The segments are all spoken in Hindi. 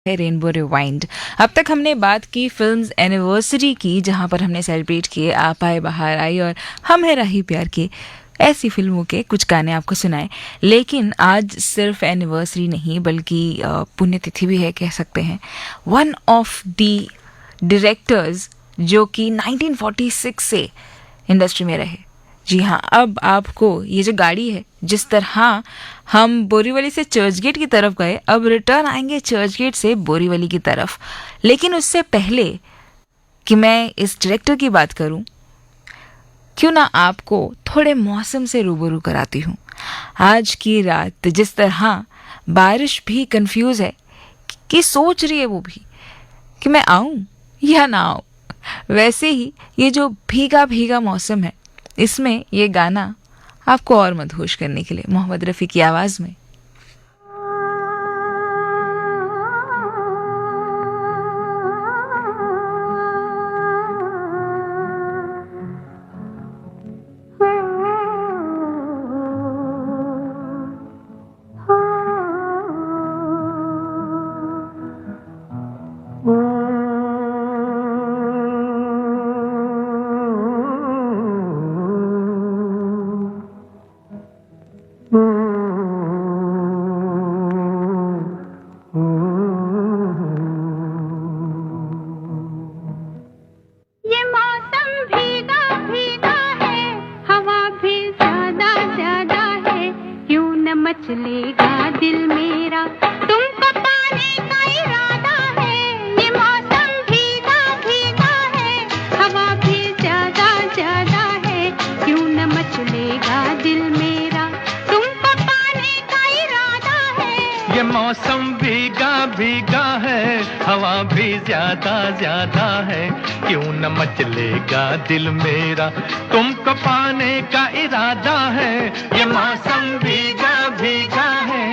है रेनबो रिवाइंड। अब तक हमने बात की फिल्म्स एनिवर्सरी की, जहां पर हमने सेलिब्रेट किए आप आए बाहर आई और हम है राही प्यार के ऐसी फिल्मों के कुछ गाने आपको सुनाए। लेकिन आज सिर्फ एनिवर्सरी नहीं बल्कि पुण्यतिथि भी है कह सकते हैं। वन ऑफ द डायरेक्टर्स जो कि 1946 से इंडस्ट्री में रहे। जी हाँ, अब आपको ये जो गाड़ी है, जिस तरह हम बोरीवली से चर्चगेट की तरफ गए, अब रिटर्न आएंगे चर्चगेट से बोरीवली की तरफ। लेकिन उससे पहले कि मैं इस डायरेक्टर की बात करूं, क्यों ना आपको थोड़े मौसम से रूबरू कराती हूँ। आज की रात जिस तरह बारिश भी कंफ्यूज है कि सोच रही है वो भी कि मैं आऊं या ना आऊं, वैसे ही ये जो भीगा भीगा मौसम है, इसमें ये गाना आपको और मदहोश करने के लिए मोहम्मद रफ़ी की आवाज़ में। मचलेगा दिल मेरा तुमको पाने का इरादा है। ये मौसम भीगा भीगा है, हवा भी ज्यादा ज्यादा है, क्यों न मचलेगा दिल मेरा तुमको पाने का इरादा है। ये मौसम भीगा भीगा है, हवा भी ज्यादा ज्यादा है, क्यों न मचलेगा दिल मेरा तुमको पाने का इरादा है। ये मौसम भीगा भीगा है।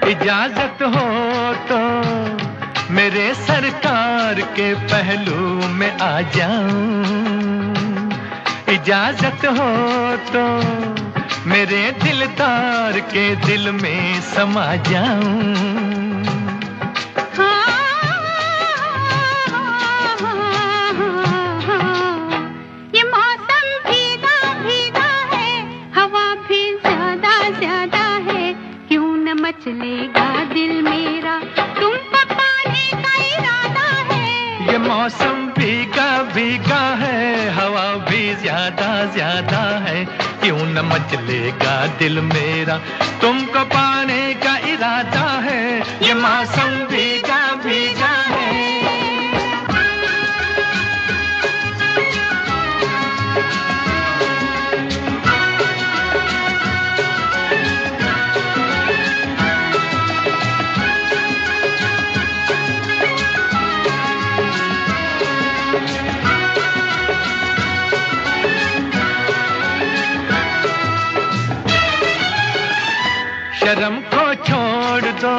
इजाजत हो तो मेरे सरकार के पहलू में आ जाऊं, इजाजत हो तो मेरे दिलदार के दिल में समा जाऊं। ये मौसम भीगा भीगा है, हवा भी ज्यादा ज्यादा है, क्यों न मचलेगा दिल मेरा तुमको पाने का इरादा है। ये मौसम भीगा भीगा है, हवा भी ज्यादा ज्यादा है, क्यों न मचलेगा दिल मेरा तुमको पाने का इरादा है। ये मौसम भीगा भीगा है। शर्म को छोड़ दो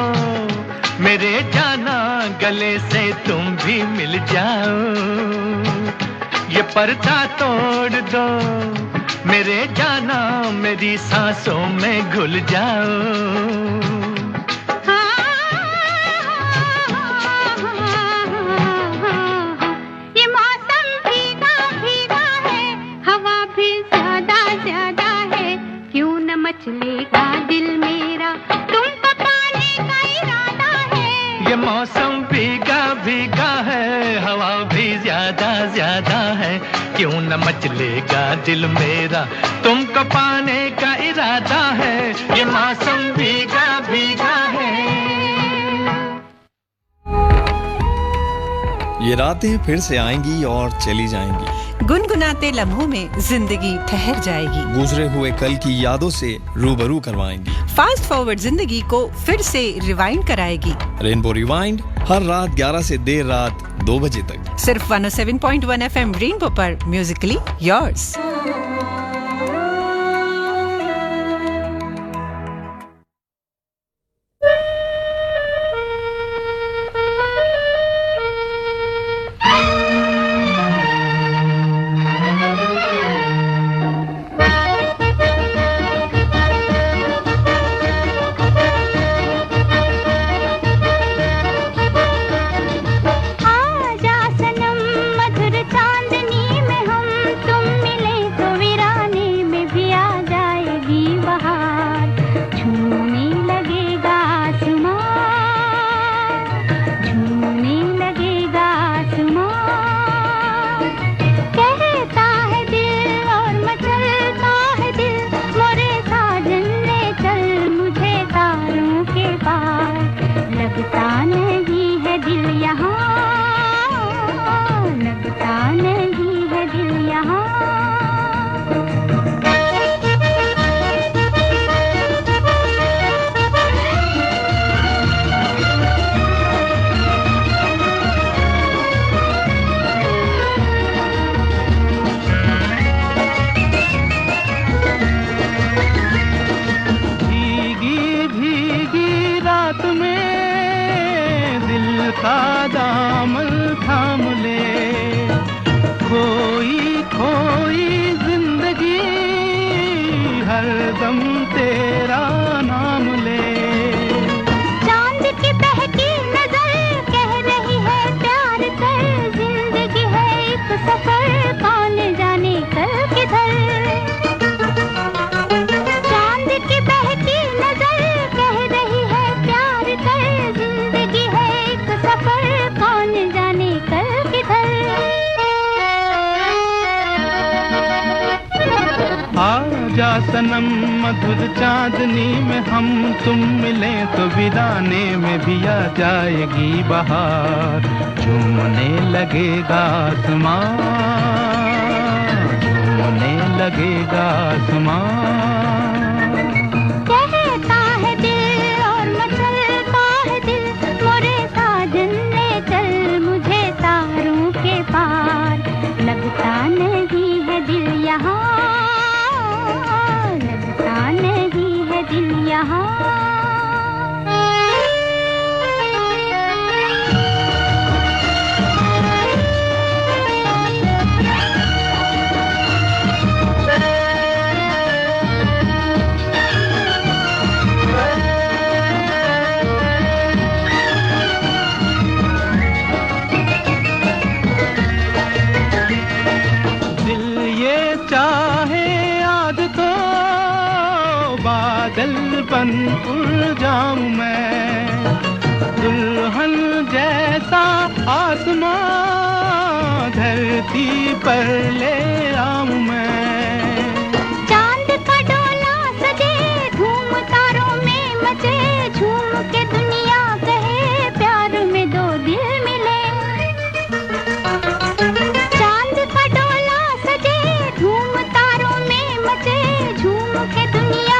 मेरे जाना, गले से तुम भी मिल जाओ। ये पर्दा तोड़ दो मेरे जाना, मेरी सांसों में घुल जाओ। ये मौसम भीगा भीगा है, हवा भी ज्यादा ज्यादा है, क्यों न मचलेगा दिल मेरा तुमको पाने का इरादा है। ये मौसम भीगा भीगा है, हवा भी ज्यादा ज्यादा है, क्यों न मचलेगा दिल मेरा तुमको पाने का इरादा है। ये मौसम भीगा भीगा है। ये रातें फिर से आएंगी और चली जाएंगी, गुनगुनाते लम्हों में जिंदगी ठहर जाएगी, गुजरे हुए कल की यादों से रूबरू करवाएंगी, फास्ट फॉरवर्ड जिंदगी को फिर से रिवाइंड कराएगी। रेनबो रिवाइंड हर रात 11 से देर रात 2 बजे तक। सिर्फ 107.1 FM रेनबो पर म्यूजिकली योर्स। सनम मधुर चांदनी में हम तुम मिले तो वीराने में भी आ जाएगी बहार। झूमने लगेगा आसमां, झूमने लगेगा आसमां। कहता है दिल और मचलता है दिल, मोरे साजन ले चल मुझे तारों के पार। लगता नहीं है दिल यहाँ, नहीं है दिल यहाँ। दिल ये चाहे आज तो बादल बन उड़ जाऊं मैं, दुल्हन जैसा आसमां धरती पर ले आऊं मैं। चांद का डोला सजे धूम तारों में मचे, झूम के दुनिया कहे प्यार में दो दिल मिले। चांद का डोला सजे धूम तारों में मचे, झूम के दुनिया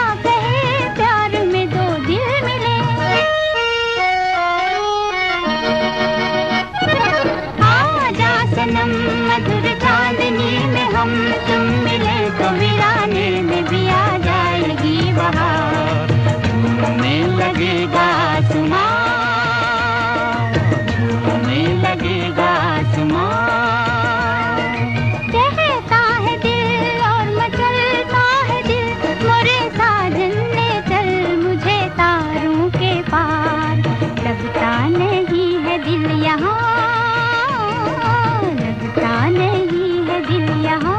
मधुर चांदनी में हम तुम मिले तो वीराने में भी आ जाएगी बहार। झूमने लगेगा आसमां, झूमने लगेगा आसमां। कहता है दिल और मचलता है दिल, मोरे साजन ले चल मुझे तारों के पार। लगता नहीं है दिल यहाँ, नहीं है दिल यहाँ।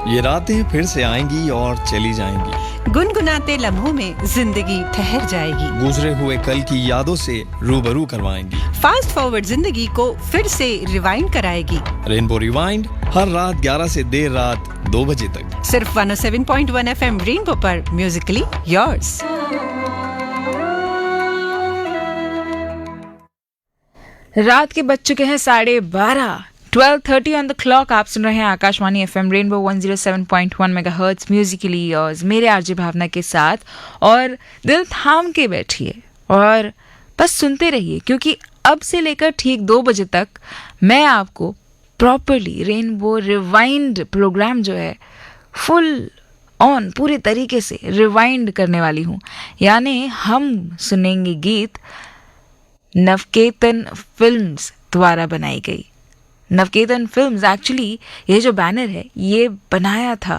ये रातें फिर से आएंगी और चली जाएंगी। गुनगुनाते लम्हों में जिंदगी ठहर जाएगी। गुजरे हुए कल की यादों से रूबरू करवाएंगी। फास्ट फॉरवर्ड जिंदगी को फिर से रिवाइंड कराएगी। रेनबो रिवाइंड हर रात 11 से देर रात 2 बजे तक। सिर्फ 107.1 FM रेनबो पर म्यूजिकली योर्स। रात के बज चुके हैं 12:30। 12:30 ऑन द क्लॉक। आप सुन रहे हैं Akashvani FM rainbow 107.1 megahertz Musically yours, मेरे आरजे भावना के साथ। और दिल थाम के बैठिए और बस सुनते रहिए, क्योंकि अब से लेकर ठीक 2 बजे तक मैं आपको प्रॉपरली रेनबो रिवाइंड प्रोग्राम जो है फुल ऑन पूरे तरीके से रिवाइंड करने वाली हूँ। यानी हम सुनेंगे गीत नवकेतन फिल्म्स द्वारा बनाई गई। नवकेतन फिल्म्स, एक्चुअली ये जो बैनर है ये बनाया था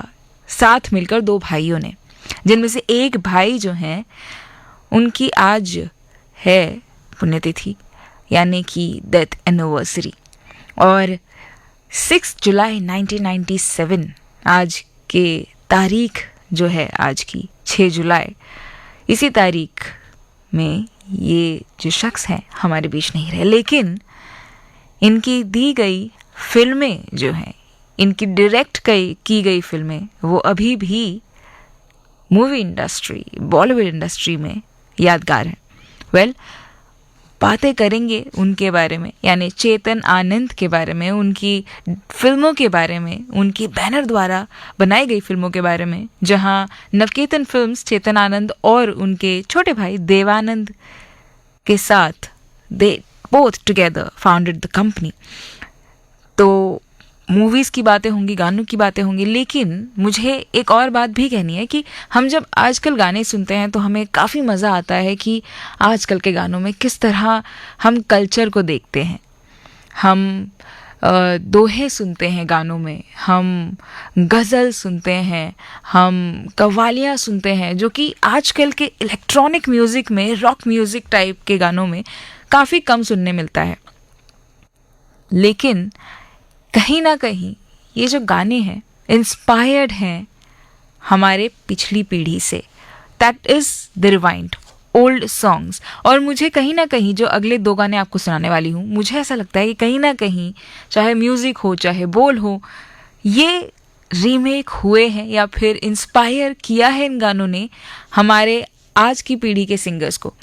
साथ मिलकर 2 भाइयों ने, जिनमें से एक भाई जो हैं उनकी आज है पुण्यतिथि, यानी कि डेथ एनिवर्सरी। और 6 जुलाई 1997 आज के तारीख जो है, आज की 6 जुलाई, इसी तारीख में ये जो शख्स हैं हमारे बीच नहीं रहे, लेकिन इनकी दी गई फिल्में जो हैं, इनकी डायरेक्ट की गई फिल्में, वो अभी भी मूवी इंडस्ट्री, बॉलीवुड इंडस्ट्री में यादगार हैं। वेल, बातें करेंगे उनके बारे में, यानी चेतन आनंद के बारे में, उनकी फिल्मों के बारे में, उनकी बैनर द्वारा बनाई गई फिल्मों के बारे में, जहां नवकेतन फिल्म्स चेतन आनंद और उनके छोटे भाई देवानंद के साथ they both together founded the company. तो मूवीज़ की बातें होंगी, गानों की बातें होंगी, लेकिन मुझे एक और बात भी कहनी है कि हम जब आजकल गाने सुनते हैं तो हमें काफ़ी मज़ा आता है कि आजकल के गानों में किस तरह हम कल्चर को देखते हैं। हम दोहे सुनते हैं गानों में, हम गज़ल सुनते हैं, हम कव्वालियाँ सुनते हैं, जो कि आजकल के इलेक्ट्रॉनिक म्यूज़िक में, रॉक म्यूज़िक टाइप के गानों में काफ़ी कम सुनने मिलता है। लेकिन कहीं ना कहीं ये जो गाने हैं इंस्पायर्ड हैं हमारे पिछली पीढ़ी से। That is the rewind old songs. और मुझे कहीं ना कहीं जो अगले 2 गाने आपको सुनाने वाली हूँ, मुझे ऐसा लगता है कि कहीं ना कहीं, चाहे म्यूज़िक हो चाहे बोल हो, ये रीमेक हुए हैं या फिर इंस्पायर किया है इन गानों ने हमारे आज की पीढ़ी के सिंगर्स को।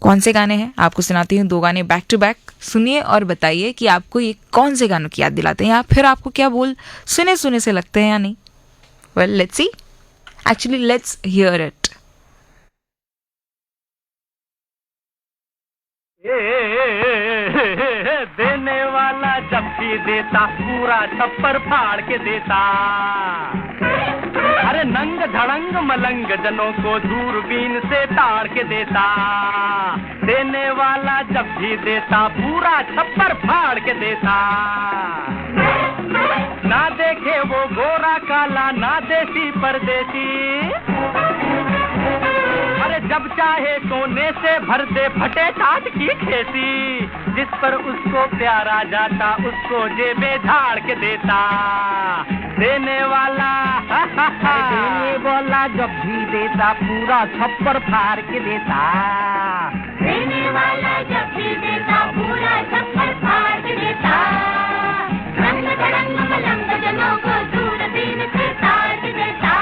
कौन से गाने हैं आपको सुनाती हूँ, 2 गाने बैक टू बैक सुनिए और बताइए कि आपको ये कौन से गानों की याद दिलाते हैं, या फिर आपको क्या बोल सुने सुने से लगते हैं या नहीं। Well, let's see, actually let's hear it. देने वाला जब भी देता पूरा छप्पर फाड़ के देता, अरे नंग धड़ंग मलंग जनों को दूरबीन से ताड़ के देता। देने वाला जब भी देता पूरा छप्पर फाड़ के देता। ना देखे वो गोरा काला, ना देसी परदेसी, अरे जब चाहे सोने से भर दे फटे टाट की खेती। जिस पर उसको प्यारा जाता उसको जेबे झाड़ के देता। देने वाला देने वाला जब भी देता पूरा छप्पर फाड़ के देता। देने वाला जब भी देता पूरा छप्पर फाड़ के देता। रंग धड़ंग मलंग जनों को दूरबीन से ताड़ के देता।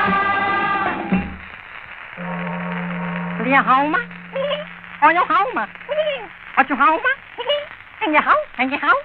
Your home? Or your home? Or your home? And your home? And your home?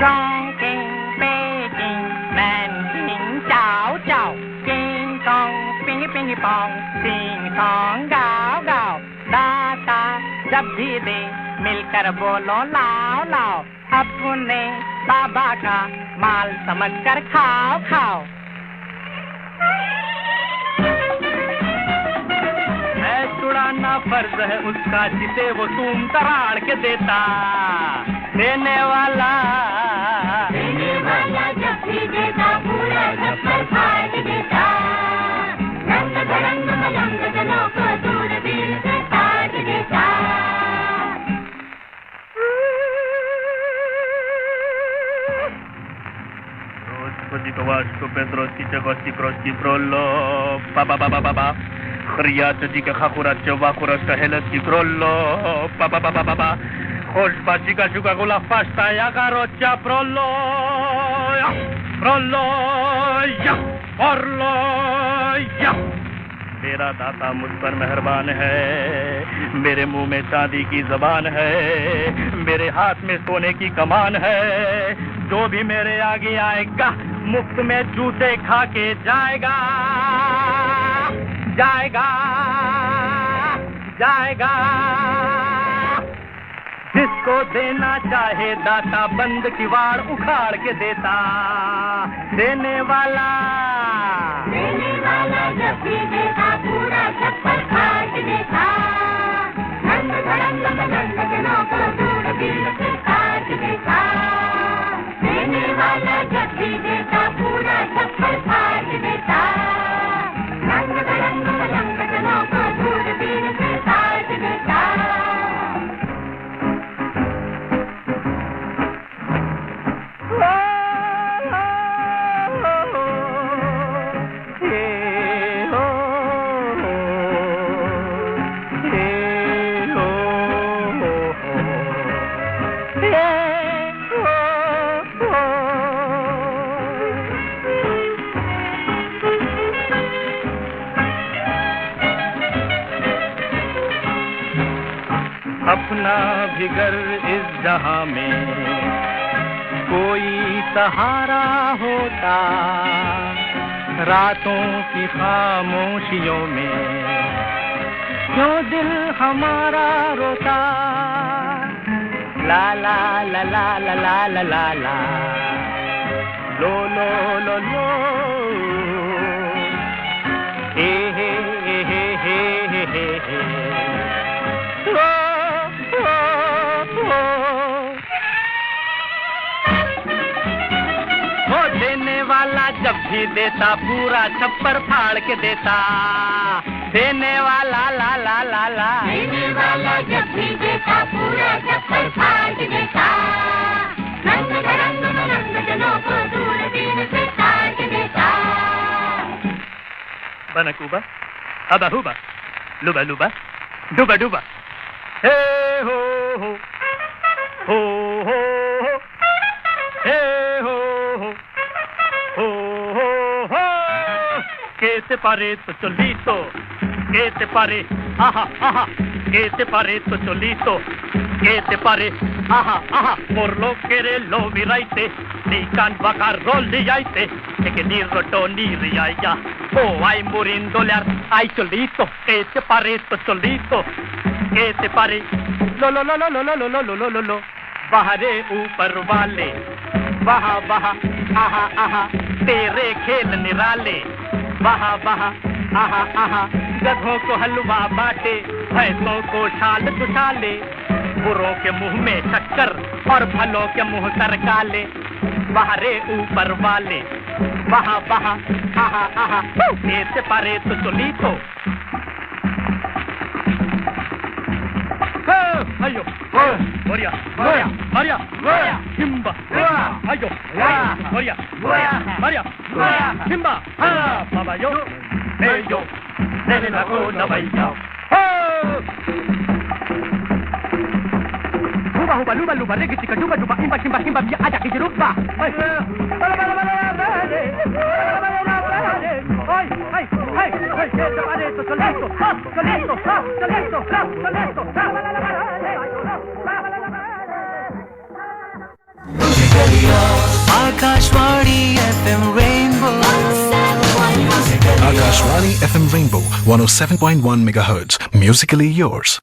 Drinking, baking, dancing, chow chow, king kong, pingy pingy pong, sing song, gao gao, da da, जब भी दे मिलकर बोलो लाओ लाओ, अपने बाबा का माल समझकर खाओ खाओ। छुड़ाना फर्ज है उसका जिसे वो तुम तराड़ के देता। देने वाला जब भी देता पूरा छप्पर फाड़ के देता। रंग धड़ंग मलंग जनों को दूरबीन से ताड़ के देता। Vasco Pedroski Czegoski Kroski Prollo pa pa pa pa pa pa Chriacze dzikie chachuracze wakuraszka Heleski Prollo pa pa pa pa pa pa Choćba dzika dziuka gula faszta jaka rocia Prollo ja Prollo ja Orlo ja मेरा दाता मुझ पर मेहरबान है, मेरे मुंह में चांदी की ज़बान है, मेरे हाथ में सोने की कमान है, जो भी मेरे आगे आएगा मुफ्त में जूते खा के जाएगा, जाएगा, जाएगा। जिसको देना चाहे दाता बंद किवाड़ उखाड़ के देता, देने वाला जब भी देता पूरा छप्पर फाड़ के देता, रंग धड़ंग मलंग जनों को दूरबीन से काट देता, देने वाला जब भी देता पूरा छप्पर फाड़ के देता, रंग धड़ंग मलंग जनों को दूरबीन से काट देता। अपना भी घर इस जहां में कोई सहारा होता, रातों की खामोशियों में क्यों दिल हमारा रोता, ला ला ला ला ला ला ला ला ला, लो लो लो लो, हे हे हे हे हे हे हे, वो देने वाला जब भी देता पूरा छप्पर फाड़ के देता, देने वाला ला ला ला ला, देने वाला जब भी देता पूरा छप्पर फाड़ के देता, रंग रंग रंग जनों को दूरबीन से काट देता। बनकुबा हबा हुबा लुबा लुबा डुबा डुबा, हे हो हो हो हो हो, हे हो हो ho ho ho, che te pare tu solito, che te pare aha aha, che te pare tu solito, che te pare aha aha, por lo que lo viraite, ni can vacar rolli aite, e che ni rotoni riaia, oh ai murindolar ai solito, che te pare tu solito, che te pare lo lo lo lo lo lo lo lo lo lo, बाहरे ऊपर वाले वहा वहा आहा आहा, तेरे खेल निराले, वहा वहा आहा आहा, गधों को हलवा बांटे, भैंसों को छाल दुछाले, बुरों के मुंह में शक्कर और भलों के मुंह तर काले, बाहरे ऊपर वाले वहा वहा आहा आहा, ऐसे पारे तो solito. Ayo, Moria, Moria, Maria, Moria, Kimba, Ayo, Moria, Maria, Kimba, Baba yo, Meyo, Nene la cola baila. Huba huba luba luba, regi tika duba duba, imba kimba kimba, bia aja kijiruba. Akashvani FM Rainbow. Akashvani FM Rainbow 107.1 megahertz. Musically yours.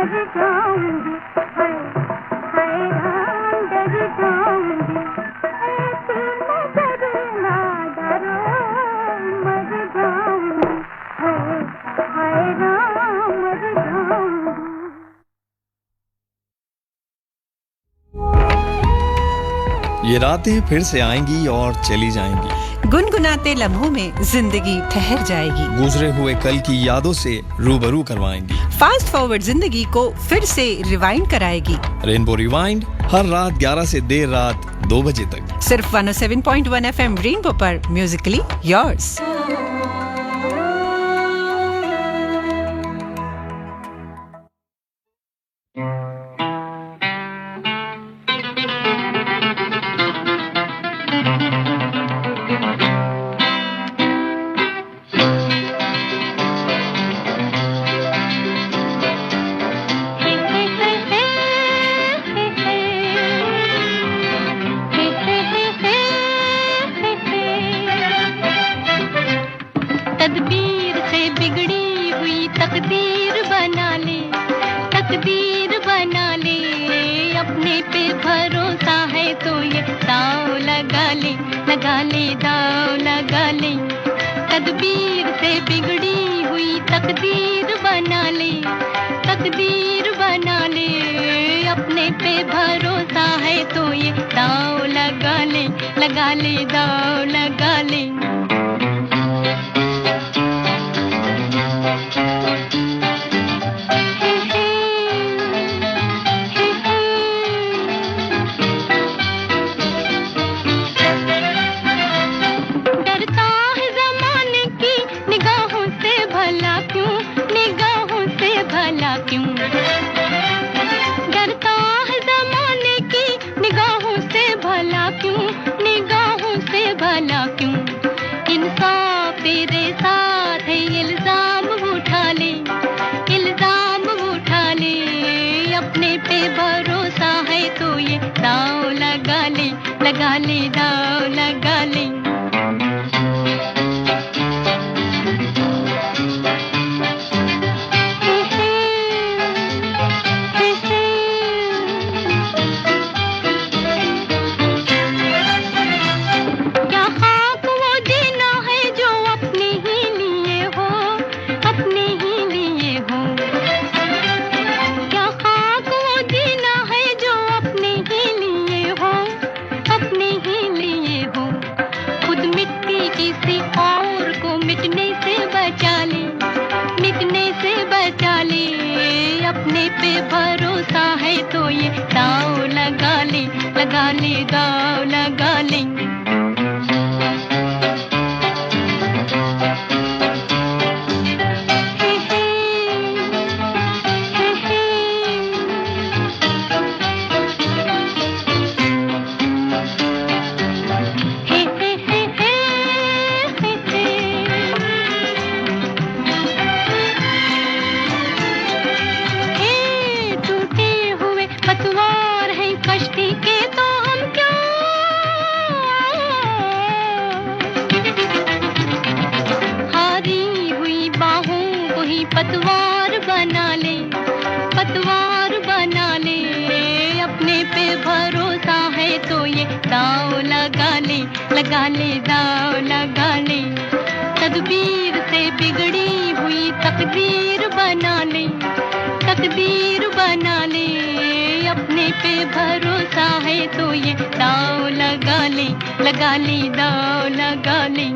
मर जाऊंगी, हाय हाय राम डर जाऊंगी, ऐसी नजर ना डरो, मर जाऊंगी, हाय हाय राम मर जाऊंगी। ये रातें फिर से आएंगी और चली जाएंगी, गुनगुनाते लम्हों में जिंदगी ठहर जाएगी, गुजरे हुए कल की यादों से रूबरू करवाएंगी, फास्ट फॉरवर्ड जिंदगी को फिर से रिवाइंड कराएगी। रेनबो रिवाइंड हर रात 11 से देर रात 2 बजे तक, सिर्फ 107.1 FM रेनबो पर, म्यूजिकली योर्स। तदबीर से बिगड़ी हुई तकदीर बना ले, तकदीर बना ले, अपने पे भरोसा है तो ये दाव लगा ले, लगा ले दाव लगा ले। तदबीर से बिगड़ी हुई तकदीर बना ले, तकदीर बना ले, अपने पे भरोसा है तो ये दाव लगा ले, लगा ले दाव लगा ले। लगा ले दाव लगा ले। क्या खाक वो जीना है जो अपने ही लिए हो, अपने ही लिए हो। क्या खाक वो जीना है जो अपने ही लिए हो, अपने ही लिए हो। खुद मिट्टी किसी और को मिटने से बचा ले, मिटने से बचा ले। अपने पे भरोसा है तो ये दाव लगा ले, लगा ले दाव लगा ले। पतवार बना ले, पतवार बना ले। अपने पे भरोसा है तो ये दाव लगा ले, लगा ले दाव लगा ले। तदबीर से बिगड़ी हुई तकदीर बना ले, तकदीर बना ले। अपने पे भरोसा है तो ये दाव लगा ले, लगा ले दाव लगा ले।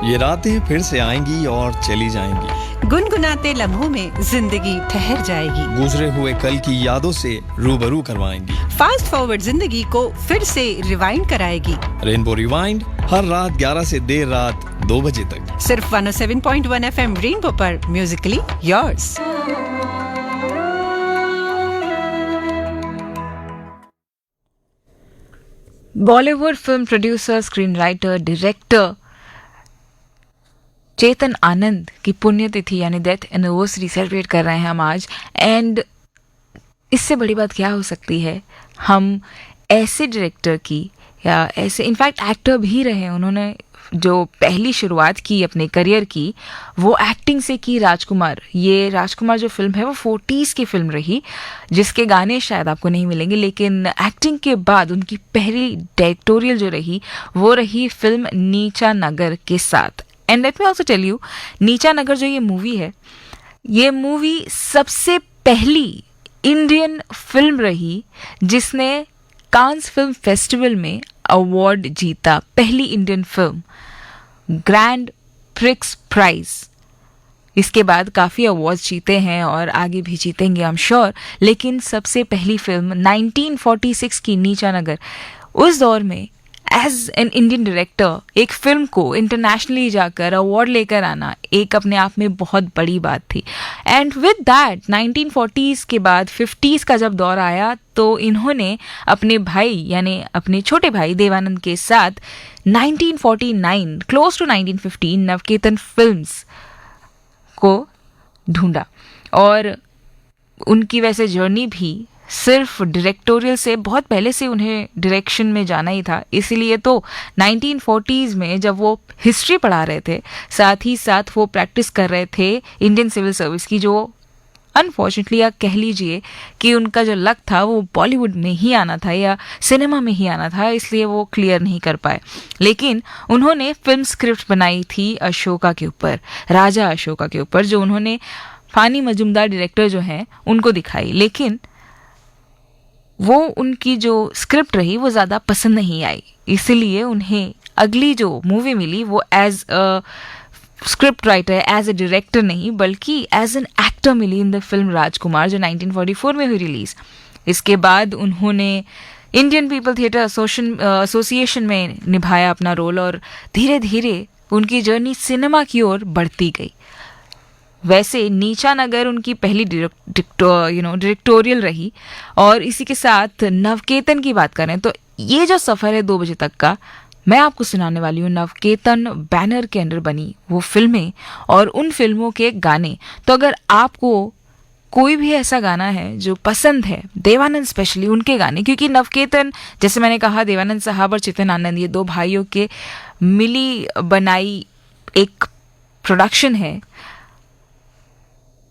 ये रातें फिर से आएंगी और चली जाएंगी, गुनगुनाते लम्हों में जिंदगी ठहर जाएगी, गुजरे हुए कल की यादों से रूबरू करवाएंगी, फास्ट फॉरवर्ड जिंदगी को फिर से रिवाइंड कराएगी। रेनबो रिवाइंड हर रात 11 से देर रात 2 बजे तक, सिर्फ 107.1 FM रेनबो पर, musically yours. Bollywood film producer, screen writer, director Chetan Anand की पुण्यतिथि यानी डेथ एनिवर्सरी सेलिब्रेट कर रहे हैं हम आज। एंड इससे बड़ी बात क्या हो सकती है, हम ऐसे डायरेक्टर की या ऐसे इनफैक्ट एक्टर भी रहे, उन्होंने जो पहली शुरुआत की अपने करियर की वो एक्टिंग से की राजकुमार। ये राजकुमार जो फिल्म है वो 40s की फिल्म रही, जिसके गाने शायद आपको नहीं मिलेंगे, लेकिन एक्टिंग के बाद उनकी पहली डायरेक्टोरियल जो रही वो रही फिल्म नीचा नगर के साथ। And let me also tell you, Neecha Nagar जो ये मूवी है, ये मूवी सबसे पहली इंडियन फिल्म रही जिसने कांस फिल्म फेस्टिवल में अवार्ड जीता। पहली Indian film Grand Prix prize. इसके बाद काफ़ी अवार्ड्स जीते हैं और आगे भी जीतेंगे आई एम श्योर, लेकिन सबसे पहली फिल्म 1946 की नीचा नगर, उस दौर में एज एन इंडियन डायरेक्टर एक फिल्म को इंटरनेशनली जाकर अवार्ड लेकर आना एक अपने आप में बहुत बड़ी बात थी। एंड विद दैट 1940s के बाद 50s का जब दौर आया तो इन्होंने अपने भाई यानी अपने छोटे भाई देवानंद के साथ 1949 क्लोज टू 1915 नवकेतन फिल्म्स को ढूंढा। और उनकी वैसे जर्नी भी सिर्फ डायरेक्टोरियल से बहुत पहले से उन्हें डायरेक्शन में जाना ही था, इसीलिए तो 1940s में जब वो हिस्ट्री पढ़ा रहे थे साथ ही साथ वो प्रैक्टिस कर रहे थे इंडियन सिविल सर्विस की, जो अनफॉर्चुनेटली या कह लीजिए कि उनका जो लक था वो बॉलीवुड में ही आना था या सिनेमा में ही आना था, इसलिए वो क्लियर नहीं कर पाए। लेकिन उन्होंने फिल्म स्क्रिप्ट बनाई थी अशोका के ऊपर, राजा अशोका के ऊपर, जो उन्होंने फानी मजुमदार डायरेक्टर जो हैं उनको दिखाई, लेकिन वो उनकी जो स्क्रिप्ट रही वो ज़्यादा पसंद नहीं आई, इसीलिए उन्हें अगली जो मूवी मिली वो as a script writer, as a director नहीं बल्कि एज एन एक्टर मिली इन द फिल्म राजकुमार, जो 1944 में हुई रिलीज। इसके बाद उन्होंने इंडियन पीपल थिएटर एसोसिएशन में निभाया अपना रोल और धीरे धीरे उनकी जर्नी सिनेमा की ओर बढ़ती गई। वैसे नीचा नगर उनकी पहली डायरेक्टोरियल रही। और इसी के साथ नवकेतन की बात करें तो ये जो सफ़र है 2 बजे तक का, मैं आपको सुनाने वाली हूँ नवकेतन बैनर के अंडर बनी वो फिल्में और उन फिल्मों के गाने। तो अगर आपको कोई भी ऐसा गाना है जो पसंद है, देवानंद स्पेशली उनके गाने, क्योंकि नवकेतन जैसे मैंने कहा देवानंद साहब और चितन आनंद ये 2 भाइयों के मिली बनाई एक प्रोडक्शन है।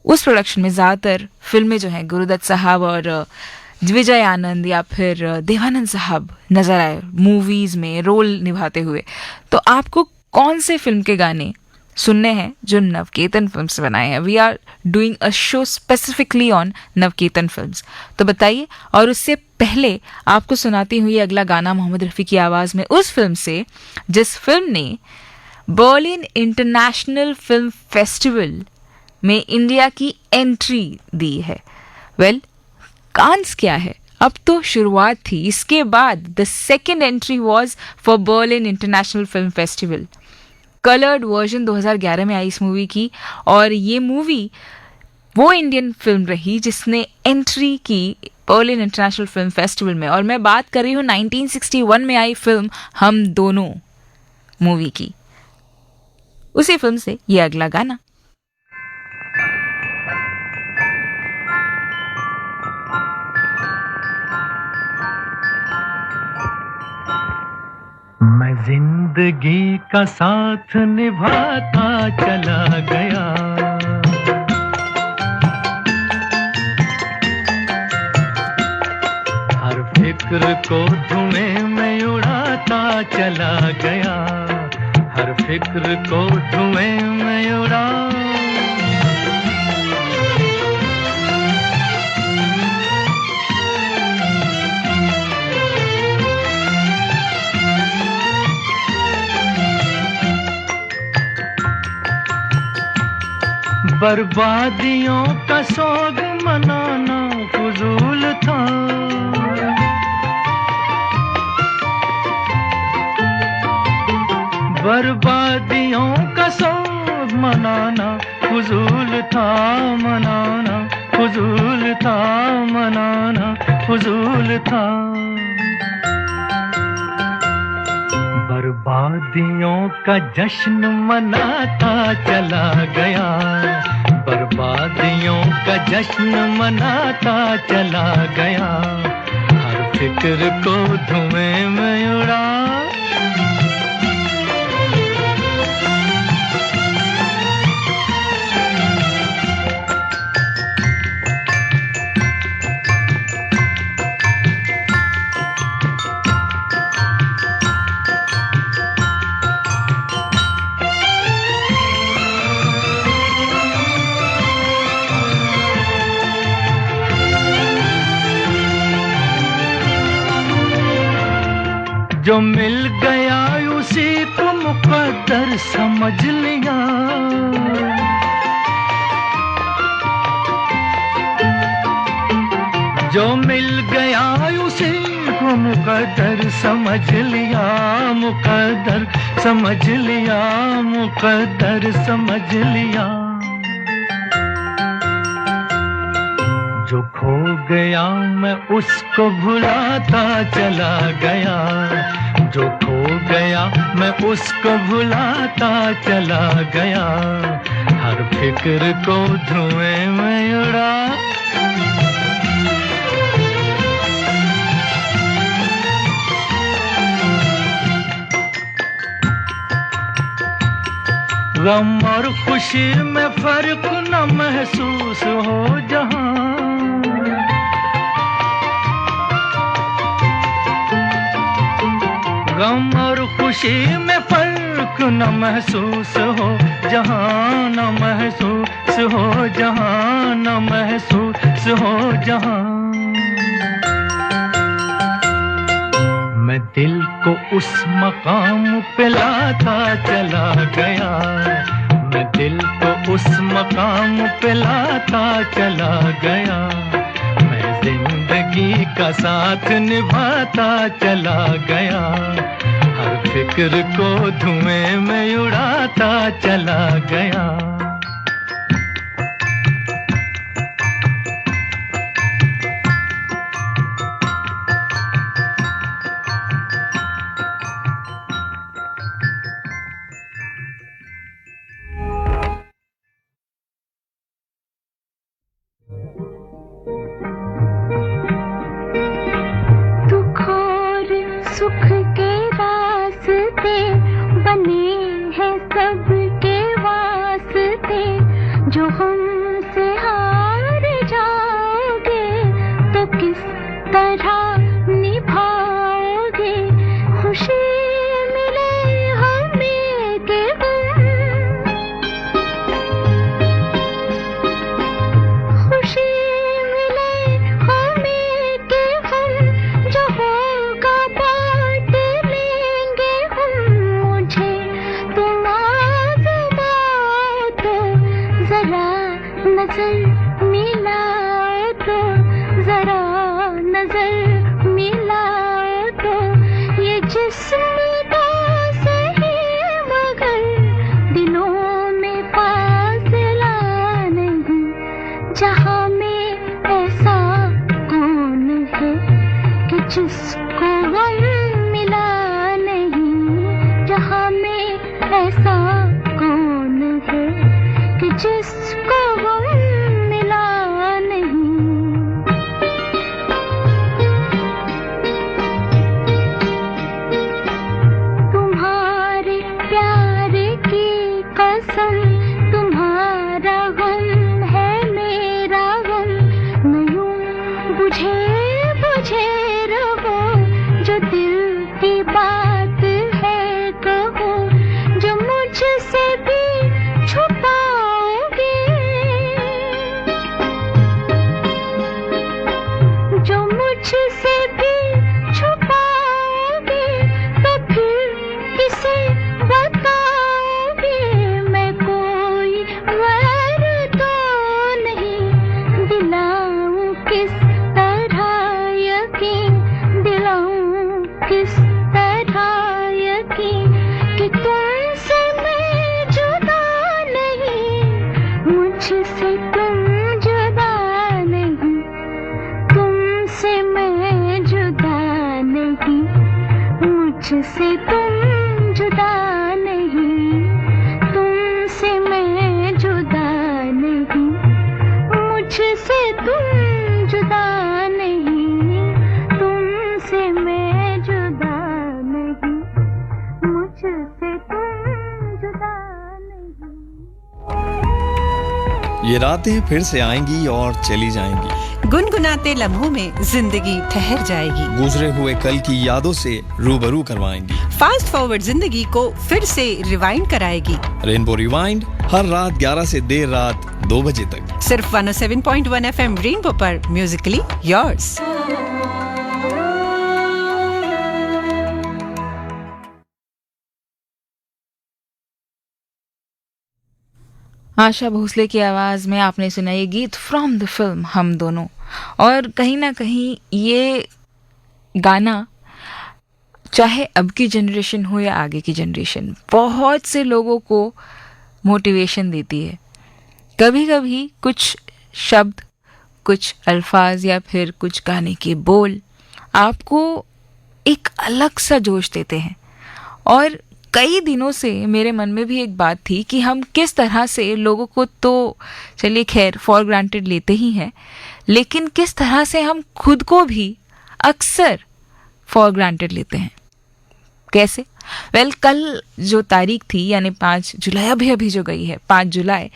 उस प्रोडक्शन में ज़्यादातर फिल्में जो हैं गुरुदत्त साहब और विजय आनंद या फिर देवानंद साहब नज़र आए मूवीज़ में रोल निभाते हुए। तो आपको कौन से फिल्म के गाने सुनने हैं जो नवकेतन फिल्म से बनाए हैं? We are doing a show specifically on Navketan Films, तो बताइए। और उससे पहले आपको सुनाती हुई अगला गाना मोहम्मद रफ़ी की आवाज़ में उस फिल्म से जिस फिल्म ने बर्लिन इंटरनेशनल फिल्म फेस्टिवल में इंडिया की एंट्री दी है। वेल, कांस क्या है, अब तो शुरुआत थी। इसके बाद the second entry was for Berlin international film festival. Coloured version 2011 में आई इस मूवी की, और ये मूवी वो इंडियन फिल्म रही जिसने एंट्री की बर्लिन इंटरनेशनल फिल्म फेस्टिवल में। और मैं बात कर रही हूँ 1961 में आई फिल्म हम दोनों मूवी की। उसी फिल्म से ये अगला गाना। मैं जिंदगी का साथ निभाता चला गया, हर फिक्र को धुएं में उड़ाता चला गया, हर फिक्र को धुएं में उड़ा। बर्बादियों का सोग मनाना फजूल था, बर्बादियों का सोग मनाना फजूल था, मनाना फजूल था, मनाना फजूल था। बर्बादियों का जश्न मनाता चला गया, बर्बादियों का जश्न मनाता चला गया, हर फिक्र को धुएं में उड़ा। जो मिल गया उसी को मुकद्दर समझ लिया, जो मिल गया उसी को मुकद्दर समझ लिया, मुकद्दर समझ लिया, मुकद्दर समझ लिया। जो खो गया मैं उसको भुलाता चला गया, जो खो गया मैं उसको भुलाता चला गया, हर फिक्र को धुएं में उड़ा। गम और खुशी में फर्क न महसूस हो जहां, गम और खुशी में फर्क न महसूस हो जहां, न महसूस हो जहां, न महसूस हो जहां। मैं दिल को उस मकाम पे लाता चला गया, मैं दिल को उस मकाम पे लाता चला गया, मैं जिंदगी का साथ निभाता चला गया, हर फिक्र को धुएं में उड़ाता चला गया। सुख के रास्ते बने हैं सबके वास्ते, जो हमसे हार जाओगे तो किस तरह निभाओगे, खुशी मिले हमें के गम, खुशी मिले हमें के गम, जो होगा नजर मिलाओ तो, जरा नजर मिलाओ तो, ये जिस्म तो सही मगर दिलों में फासला नहीं, जहां में ऐसा कौन है कि जिसको गम मिला नहीं, जहां में ऐसा कौन है कि जिसको गम मिला नहीं। तुम्हारे प्यार की कसम, तुम्हारा गम है मेरा गम, न यूं बुझे बुझे रहो, जो दिल की बात है कहो, जो मुझसे भी छुपा, जो मुझसे भी छुपाओगे तो फिर किसे बताओगे, मैं कोई गैर तो नहीं, दिलाऊं किस तरह यकीन, दिलाऊं किस तरह यकीन कि तुमसे मैं जुदा नहीं, मुझसे तुम जुदा नहीं, तुमसे मैं जुदा नहीं, मुझसे तुम जुदा नहीं, तुमसे मैं जुदा नहीं, मुझसे तुम जुदा नहीं, तुमसे मैं जुदा नहीं, मुझसे तुम जुदा नहीं। ये रातें फिर से आएंगी और चली जाएंगी, गुनगुनाते लम्हों में जिंदगी ठहर जाएगी, गुजरे हुए कल की यादों से रूबरू करवाएंगी, फास्ट फॉरवर्ड जिंदगी को फिर से रिवाइंड कराएगी। रेनबो रिवाइंड हर रात 11 से देर रात 2 बजे तक, सिर्फ 107.1 FM रेनबो पर, म्यूजिकली योर्स। आशा भोसले की आवाज़ में आपने सुना ये गीत फ्रॉम द फिल्म हम दोनों। और कहीं ना कहीं ये गाना, चाहे अब की जनरेशन हो या आगे की जनरेशन, बहुत से लोगों को मोटिवेशन देती है। कभी कभी कुछ शब्द, कुछ अल्फाज या फिर कुछ गाने के बोल आपको एक अलग सा जोश देते हैं। और कई दिनों से मेरे मन में भी एक बात थी कि हम किस तरह से लोगों को, तो चलिए खैर फॉर ग्रांटेड लेते ही हैं, लेकिन किस तरह से हम खुद को भी अक्सर फॉर ग्रांटेड लेते हैं। कैसे? कल जो तारीख थी यानी 5 जुलाई, अभी जो गई है 5 जुलाई,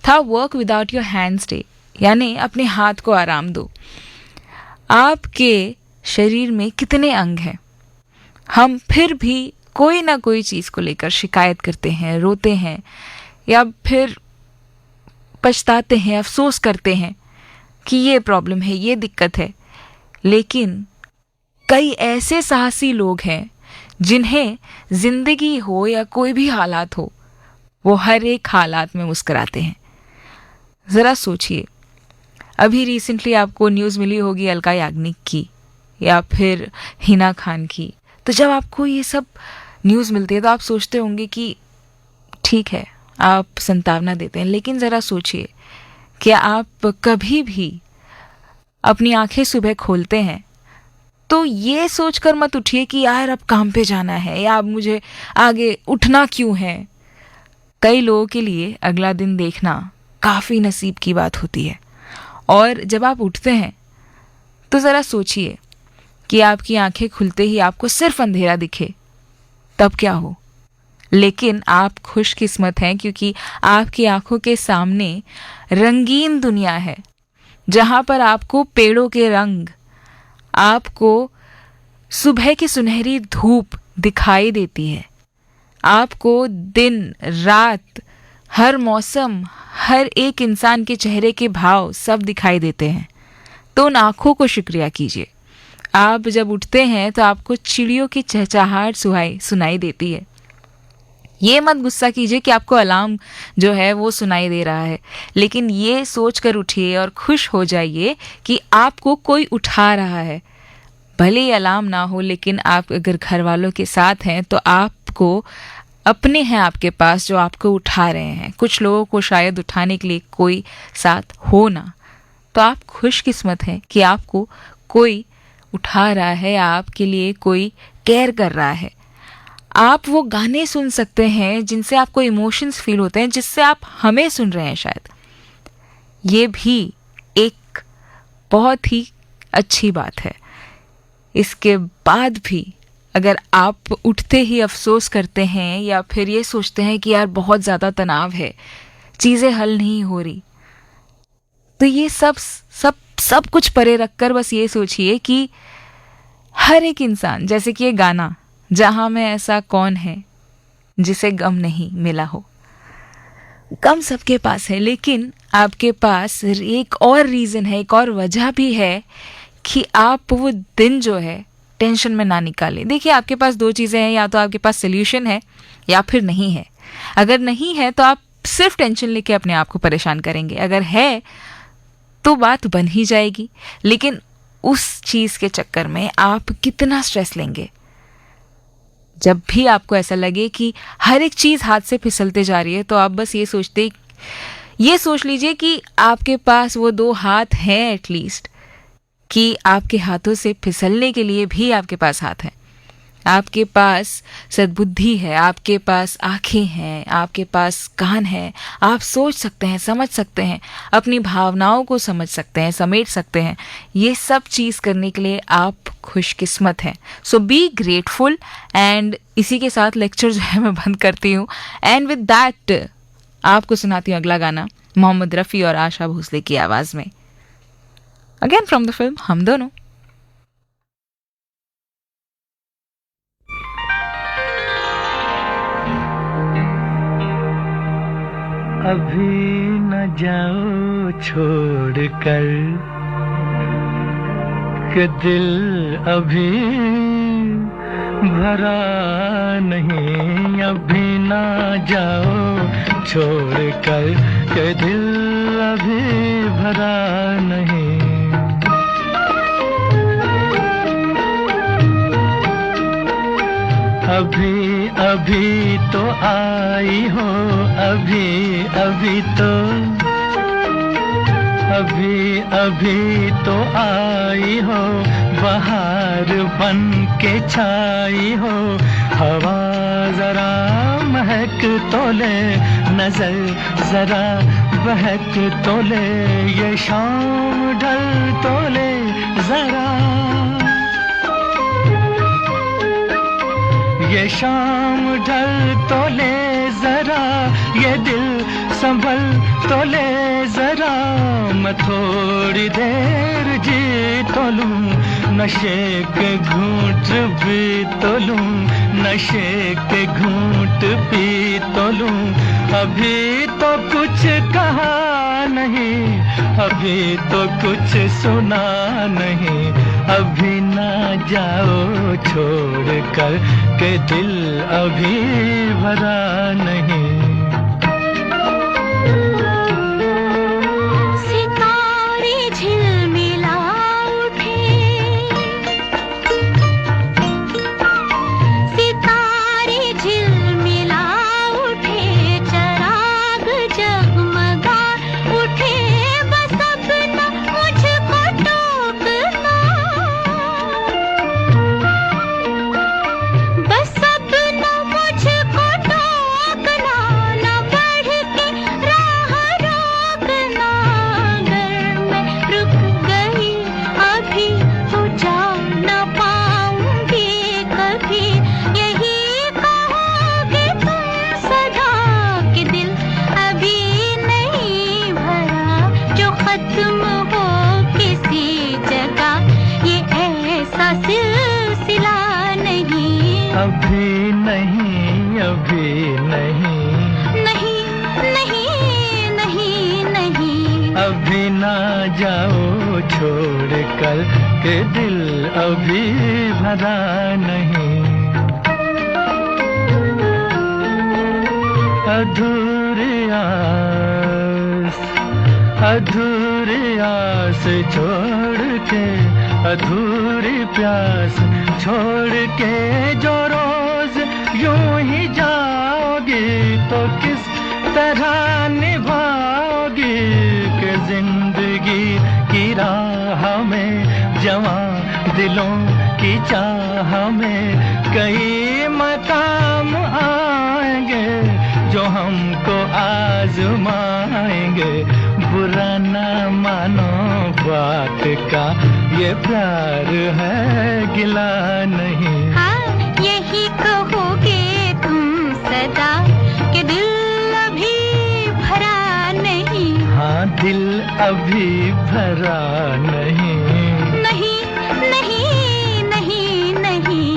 था work without your hands day, यानी अपने हाथ को आराम दो। आपके शरीर में कितने अंग हैं, हम फिर भी कोई ना कोई चीज़ को लेकर शिकायत करते हैं, रोते हैं या फिर पछताते हैं, अफसोस करते हैं कि ये प्रॉब्लम है, ये दिक्कत है। लेकिन कई ऐसे साहसी लोग हैं जिन्हें जिंदगी हो या कोई भी हालात हो, वो हर एक हालात में मुस्कुराते हैं। ज़रा सोचिए, अभी रिसेंटली आपको न्यूज़ मिली होगी अलका याग्निक की या फिर हिना खान की। तो जब आपको ये सब न्यूज़ मिलती है तो आप सोचते होंगे कि ठीक है, आप संतावना देते हैं, लेकिन ज़रा सोचिए, क्या आप कभी भी अपनी आंखें सुबह खोलते हैं तो ये सोचकर मत उठिए कि यार अब काम पे जाना है या अब मुझे आगे उठना क्यों है। कई लोगों के लिए अगला दिन देखना काफ़ी नसीब की बात होती है। और जब आप उठते हैं तो ज़रा सोचिए कि आपकी आंखें खुलते ही आपको सिर्फ अंधेरा दिखे, तब क्या हो। लेकिन आप खुशकिस्मत हैं क्योंकि आपकी आंखों के सामने रंगीन दुनिया है, जहाँ पर आपको पेड़ों के रंग, आपको सुबह की सुनहरी धूप दिखाई देती है, आपको दिन रात, हर मौसम, हर एक इंसान के चेहरे के भाव सब दिखाई देते हैं। तो उन आँखों को शुक्रिया कीजिए। आप जब उठते हैं तो आपको चिड़ियों की चहचहाहट सुनाई देती है। ये मत गुस्सा कीजिए कि आपको अलार्म जो है वो सुनाई दे रहा है, लेकिन ये सोच कर उठिए और खुश हो जाइए कि आपको कोई उठा रहा है। भले ही अलार्म ना हो, लेकिन आप अगर घर वालों के साथ हैं तो आपको अपने हैं आपके पास जो आपको उठा रहे हैं। कुछ लोगों को शायद उठाने के लिए कोई साथ हो ना, तो आप खुशकिस्मत हैं कि आपको कोई उठा रहा है, आपके लिए कोई केयर कर रहा है। आप वो गाने सुन सकते हैं जिनसे आपको इमोशंस फील होते हैं, जिससे आप हमें सुन रहे हैं शायद। ये भी एक बहुत ही अच्छी बात है। इसके बाद भी अगर आप उठते ही अफसोस करते हैं या फिर ये सोचते हैं कि यार बहुत ज़्यादा तनाव है, चीज़ें हल नहीं हो रही, तो ये सब कुछ परे रखकर बस ये सोचिए कि हर एक इंसान, जैसे कि ये गाना, जहाँ में ऐसा कौन है जिसे गम नहीं मिला हो। गम सबके पास है, लेकिन आपके पास एक और रीज़न है, एक और वजह भी है कि आप वो दिन जो है टेंशन में ना निकालें। देखिए, आपके पास 2 चीज़ें हैं, या तो आपके पास सोल्यूशन है या फिर नहीं है। अगर नहीं है तो आप सिर्फ टेंशन लेके अपने आप को परेशान करेंगे। अगर है तो बात बन ही जाएगी, लेकिन उस चीज़ के चक्कर में आप कितना स्ट्रेस लेंगे। जब भी आपको ऐसा लगे कि हर एक चीज़ हाथ से फिसलते जा रही है, तो आप बस ये सोच लीजिए कि आपके पास वो 2 हाथ हैं एटलीस्ट, कि आपके हाथों से फिसलने के लिए भी आपके पास हाथ है। आपके पास सद्बुद्धि है, आपके पास आँखें हैं, आपके पास कान है। आप सोच सकते हैं, समझ सकते हैं, अपनी भावनाओं को समझ सकते हैं, समेट सकते हैं। ये सब चीज़ करने के लिए आप खुशकिस्मत हैं। सो बी ग्रेटफुल। एंड इसी के साथ लेक्चर जो है मैं बंद करती हूँ। एंड विद दैट आपको सुनाती हूँ अगला गाना, मोहम्मद रफ़ी और आशा भोसले की आवाज़ में, अगेन फ्रॉम द फिल्म हम दोनों। अभी न जाओ छोड़ कर कि दिल अभी भरा नहीं। अभी ना जाओ छोड़ कर के दिल अभी भरा नहीं। अभी अभी तो आई हो, अभी अभी तो, अभी अभी तो आई हो, बहार बन के छाई हो। हवा जरा महक तो ले, नजर जरा बहक तो ले, ये शाम ढल तो ले जरा, ये शाम ढल तो ले जरा, ये दिल संभल तो ले जरा। मैं थोड़ी देर जी तो लूं, नशे के घूंट भी तो लूं, नशे के घूंट पी तो लूं। अभी तो कुछ कहा नहीं, अभी तो कुछ सुना नहीं, अभी ना जाओ छोड़ कर के दिल अभी भरा नहीं। अभी नहीं, अभी नहीं, नहीं नहीं नहीं नहीं, अभी ना जाओ छोड़ कर के दिल अभी भरा नहीं। अधूरी आस, अधूरी आस छोड़ के, अधूरी प्यास छोड़ के जो रोज यूं ही जाओगी तो किस तरह निभाओगी कि जिंदगी की राह में जवां दिलों की चाह में कई मकाम आएंगे जो हमको आजमाएंगे। बुरा ना मानो बात का, ये प्यार है गिला नहीं। हाँ यही कहोगे तुम सदा कि दिल अभी भरा नहीं। हाँ दिल अभी भरा नहीं, नहीं नहीं नहीं नहीं।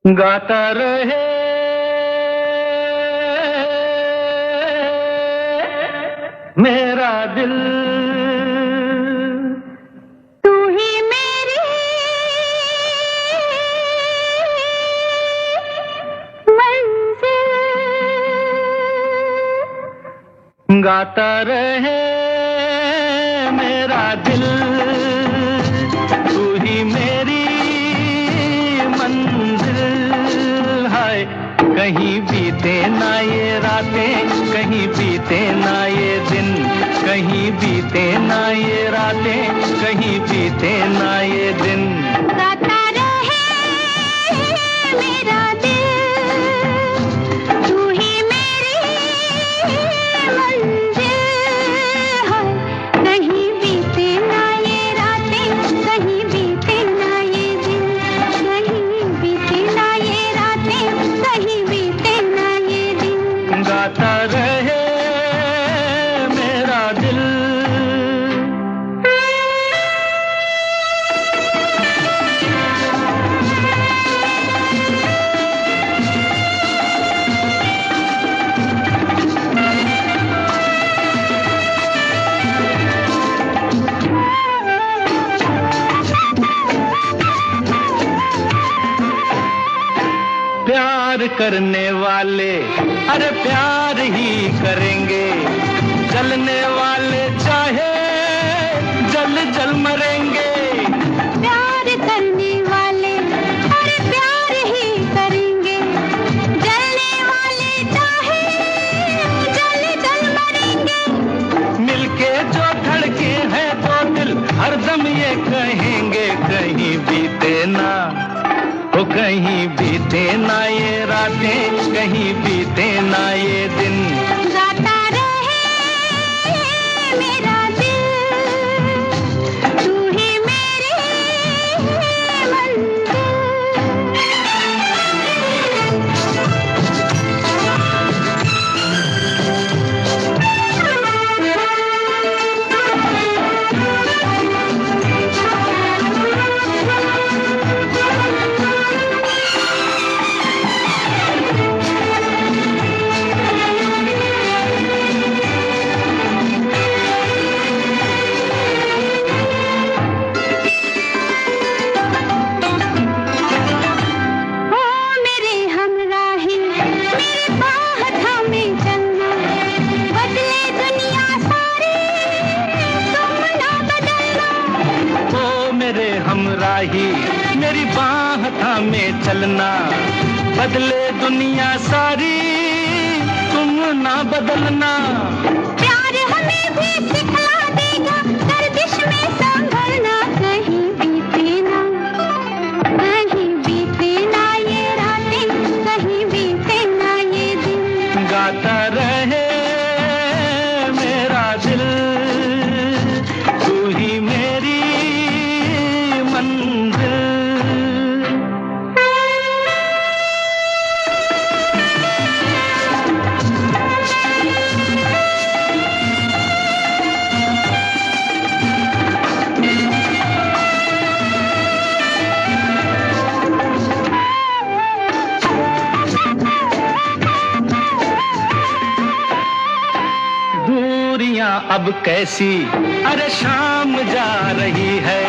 गाता रहे मेरा दिल, तू ही मेरी मंजिल, गाता रहे मेरा दिल, तू ही मेरी मंजिल। हाय कहीं बीते ना ये रातें, कहीं बीते ना ये दिन, कहीं बीते ना ये रातें, कहीं बीते ना ये दिन। गाता रहे मेरा दिल, तू ही मेरी मंजिल। हाय कहीं बीते ना ये रातें, कहीं बीते ना ये दिन, कहीं बीते ना ये रातें, कहीं बीते ना ये दिन। गाता रहे मेरा दिल। करने वाले अरे प्यार ही करेंगे, जलने वाले चाहे जल जल मरेंगे। प्यार करने वाले अरे प्यार ही करेंगे, जलने वाले चाहे जल जल मरेंगे। मिलके जो धड़के हैं दो दिल हरदम ये कहेंगे, कहीं बीते ना ओ कहीं बीते ना ये रातें, कहीं बीते ना ये दिन। गाता रहे मेरा दिल, तू ही मेरी मेरी बाह थामे चलना, बदले दुनिया सारी तुम ना बदलना। प्यार हमें भी सिखला देगा गर्दिश में संभलना, कहीं बीते ना ये रातें, कहीं बीते ना ये दिन। गाता रहे मेरा दिल, तू ही मेरी मंजिल। अब कैसी अरे शाम जा रही है,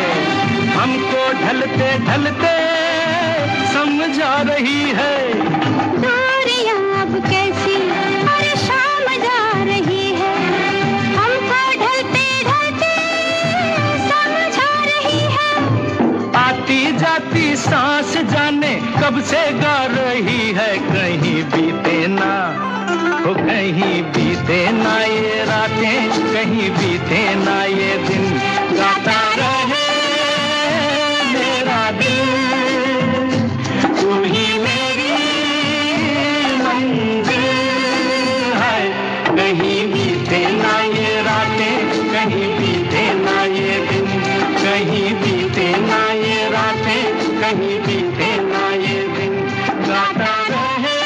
हमको ढलते ढलते समझा रही है। दूरियां अब कैसी अरे शाम जा रही है, हमको ढलते ढलते समझा रही है। आती जाती सांस जाने कब से गा रही है, कहीं बीते ना ओ कहीं बीते ना ये रातें, कहीं बीते ना ये दिन। गाता रहे मेरा दिल, तू ही मेरी मंजिल है। कहीं बीते ना ये रातें, कहीं बीते ना ये दिन। कहीं बीते ना ये रातें, कहीं बीते ना ये दिन। गाता रहे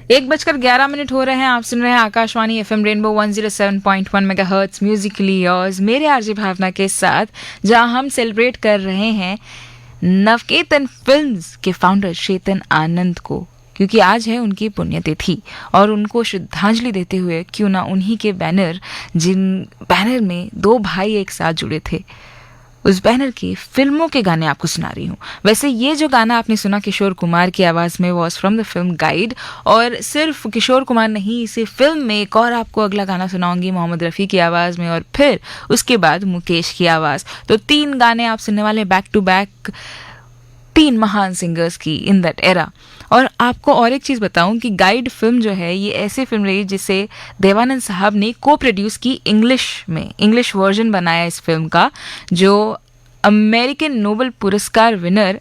1:11 हो रहे हैं। आप सुन रहे हैं Akashvani FM rainbow 107.1 megahertz Musically yours, मेरे आरजे भावना के साथ, जहां हम सेलिब्रेट कर रहे हैं नवकेतन फिल्म्स के फाउंडर चेतन आनंद को, क्योंकि आज है उनकी पुण्यतिथि और उनको श्रद्धांजलि देते हुए क्यों ना उन्हीं के बैनर, जिन बैनर में दो भाई एक साथ जुड़े थे, उस बैनर की फिल्मों के गाने आपको सुना रही हूँ। वैसे ये जो गाना आपने सुना किशोर कुमार की आवाज़ में was from the film guide, और सिर्फ किशोर कुमार नहीं, इसी फिल्म में एक और आपको अगला गाना सुनाऊंगी मोहम्मद रफ़ी की आवाज़ में, और फिर उसके बाद मुकेश की आवाज़। तो 3 गाने आप सुनने वाले बैक टू बैक, 3 महान सिंगर्स की इन दैट एरा। और आपको और एक चीज़ बताऊं कि गाइड फिल्म जो है ये ऐसी फिल्म रही जिसे देवानंद साहब ने को प्रोड्यूस की, इंग्लिश वर्जन बनाया इस फिल्म का, जो अमेरिकन नोबेल पुरस्कार विनर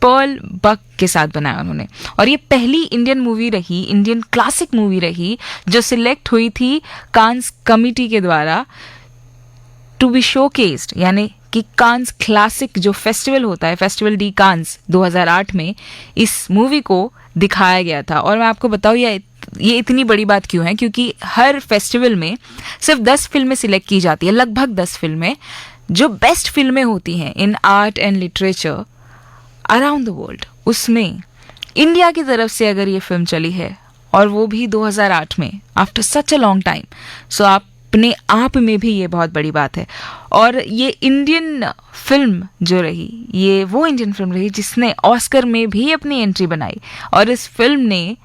पर्ल बक के साथ बनाया उन्होंने। और ये पहली इंडियन मूवी रही, इंडियन क्लासिक मूवी रही, जो सिलेक्ट हुई थी कांस कमिटी के द्वारा टू बी शोकेस्ड, यानी कि कांस क्लासिक जो फेस्टिवल होता है, फेस्टिवल डी कांस 2008 में इस मूवी को दिखाया गया था। और मैं आपको बताऊँ ये इतनी बड़ी बात क्यों है, क्योंकि हर फेस्टिवल में सिर्फ 10 फिल्में सिलेक्ट की जाती है, लगभग 10 फिल्में जो बेस्ट फिल्में होती हैं इन art and literature around the world. उसमें इंडिया की तरफ से अगर ये फिल्म चली है, और वो भी 2008 में, after such a long time, so आप अपने आप में भी ये बहुत बड़ी बात है। और ये इंडियन फिल्म जो रही, ये वो इंडियन फिल्म रही जिसने ऑस्कर में भी अपनी एंट्री बनाई, और इस फिल्म ने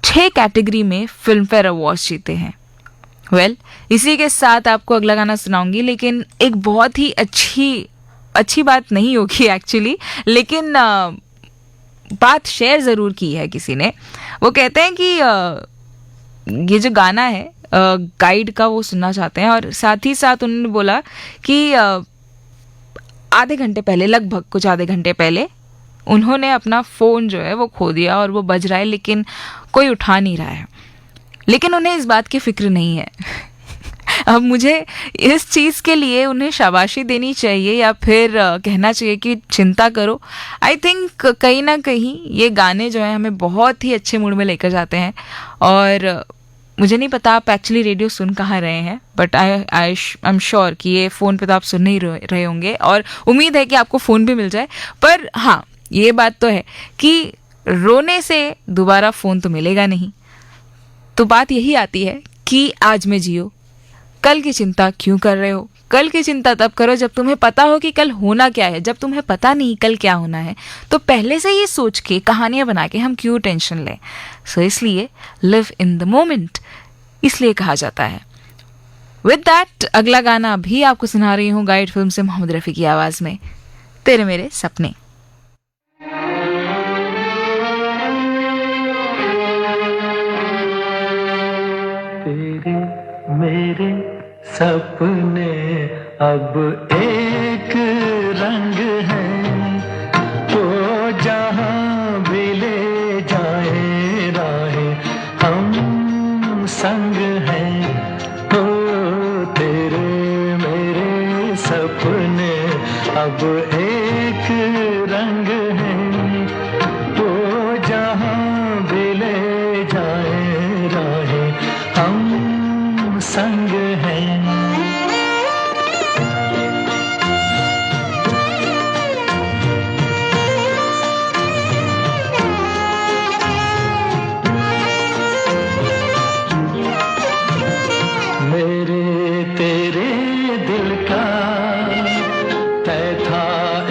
6 कैटेगरी में फिल्म फेयर अवार्ड्स जीते हैं। इसी के साथ आपको अगला गाना सुनाऊंगी, लेकिन एक बहुत ही अच्छी बात नहीं होगी एक्चुअली, लेकिन बात शेयर ज़रूर की है किसी ने। वो कहते हैं कि ये जो गाना है गाइड का, वो सुनना चाहते हैं, और साथ ही साथ उन्होंने बोला कि आधे घंटे पहले, लगभग कुछ आधे घंटे पहले, उन्होंने अपना फ़ोन जो है वो खो दिया और वो बज रहा है लेकिन कोई उठा नहीं रहा है। लेकिन उन्हें इस बात की फिक्र नहीं है। अब मुझे इस चीज़ के लिए उन्हें शाबाशी देनी चाहिए या फिर कहना चाहिए कि चिंता करो। आई थिंक कहीं ना कहीं ये गाने जो हैं हमें बहुत ही अच्छे मूड में लेकर जाते हैं। और मुझे नहीं पता आप एक्चुअली रेडियो सुन कहाँ रहे हैं, बट आई एम श्योर कि ये फ़ोन पे तो आप सुन नहीं रहे होंगे, और उम्मीद है कि आपको फ़ोन भी मिल जाए। पर हाँ, ये बात तो है कि रोने से दोबारा फ़ोन तो मिलेगा नहीं। तो बात यही आती है कि आज में जियो, कल की चिंता क्यों कर रहे हो? कल की चिंता तब करो जब तुम्हें पता हो कि कल होना क्या है। जब तुम्हें पता नहीं कल क्या होना है, तो पहले से ये सोच के कहानियां बना के हम क्यों टेंशन लें? सो इसलिए लिव इन द मोमेंट इसलिए कहा जाता है। विद दैट अगला गाना भी आपको सुना रही हूँ गाइड फिल्म से, मोहम्मद रफ़ी की आवाज़ में, तेरे मेरे सपने। तेरे मेरे सपने अब एक रंग हैं, तो जहाँ भी ले जाए राहें हम संग हैं। हो तेरे मेरे सपने अब एक रंग हैं, तो जहाँ भी ले जाए राहें हम संग हैं। मेरे तेरे दिल का तय था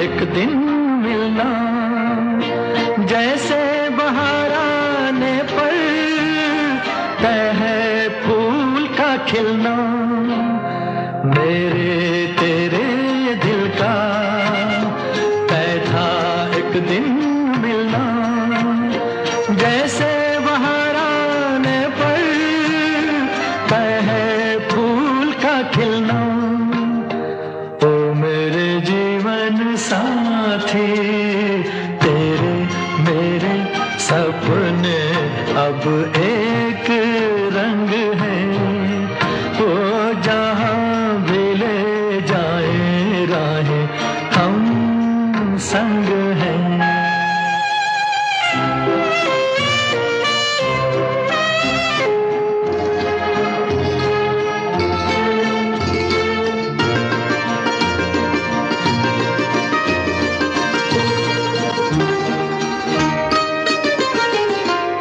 एक दिन मिलना, जैसे बहार आने पर तय है फूल का खिलना। मेरे तेरे दिल का तय था एक दिन मिलना, जैसे बहार आने पर तय है फूल का खिलना। ओ मेरे जीवन साथी, तेरे मेरे सपने अब एक रंग हैं, वो जहाँ भी ले जाए राहें हम संग हैं।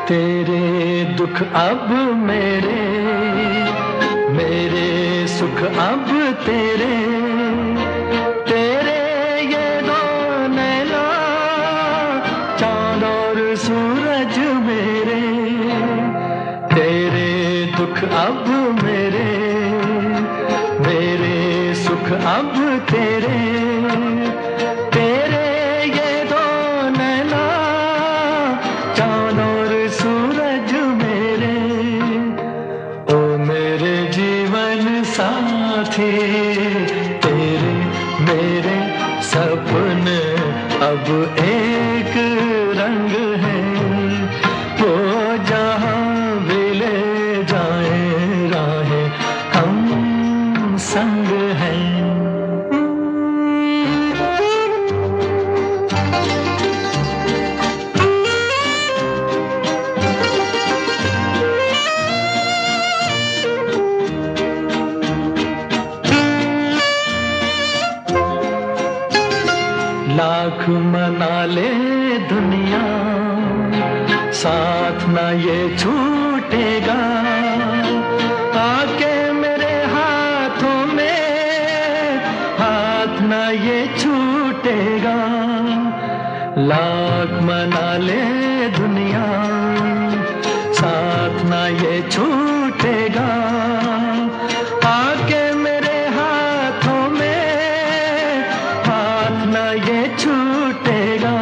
तेरे दुख अब मेरे, मेरे सुख अब तेरे, तेरे ये दो नैना चांद और सूरज मेरे। तेरे दुख अब मेरे, मेरे सुख अब तेरे, तेरे ये दो नैना चांद और सूरज मेरे। ओ मेरे जीवन साथी, तेरे मेरे सपने अब एक रंग हैं, वो जहाँ भी ले जाए राहें हम संग हैं। लाख मना ले दुनिया, साथ ना ये छूटेगा। आके मेरे लाख मना ले दुनिया साथ ना ये छूटेगा आके मेरे हाथों में हाथ ना ये छूटेगा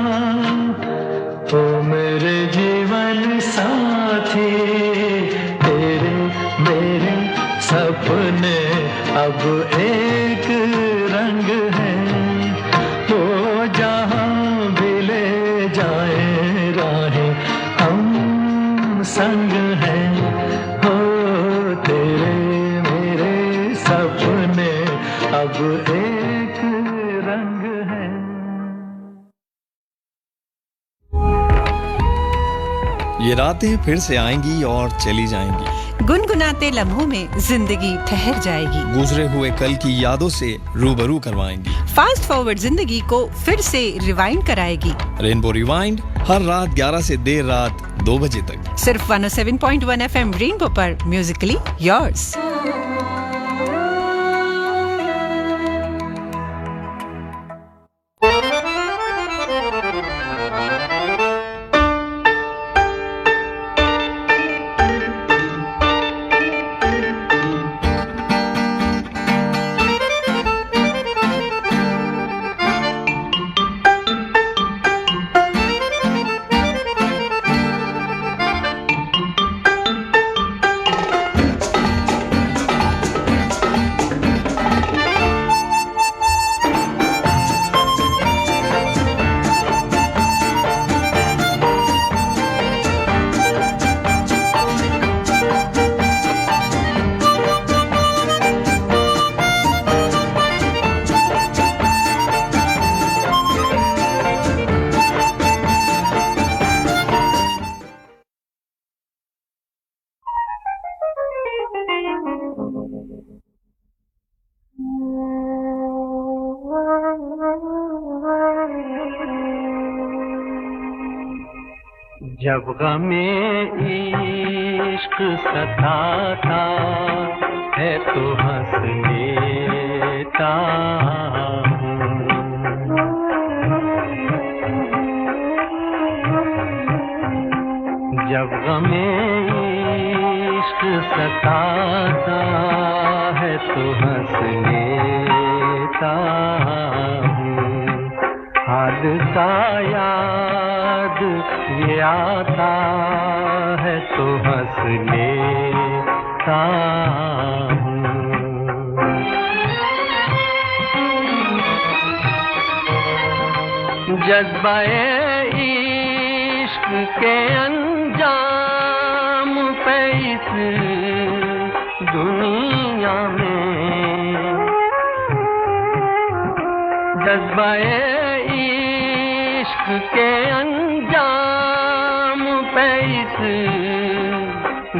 ओ मेरे जीवन साथी तेरे मेरे सपने अब एक रंग है वो जहाँ भी ले जाए राहें हम संग हैं हो तेरे मेरे सपने अब एक रंग है ये रातें फिर से आएंगी और चली जाएंगी गुनगुनाते लम्हों में जिंदगी ठहर जाएगी गुजरे हुए कल की यादों से रूबरू करवाएंगी फास्ट फॉरवर्ड जिंदगी को फिर से रिवाइंड कराएगी रेनबो रिवाइंड हर रात 11 से देर रात 2 बजे तक सिर्फ 107.1 एफएम रेनबो पर म्यूजिकली योर्स जब गमे इश्क सताता है तो हंस लेता हूँ जब गमे इश्क सताता है तो हंस लेता हूँ हादसा याद ये आता है तो हंस लेता हूँ जज्बाए इश्क के अंजाम पे इस दुनिया में जज्बाए इश्क के अंजाम पे इस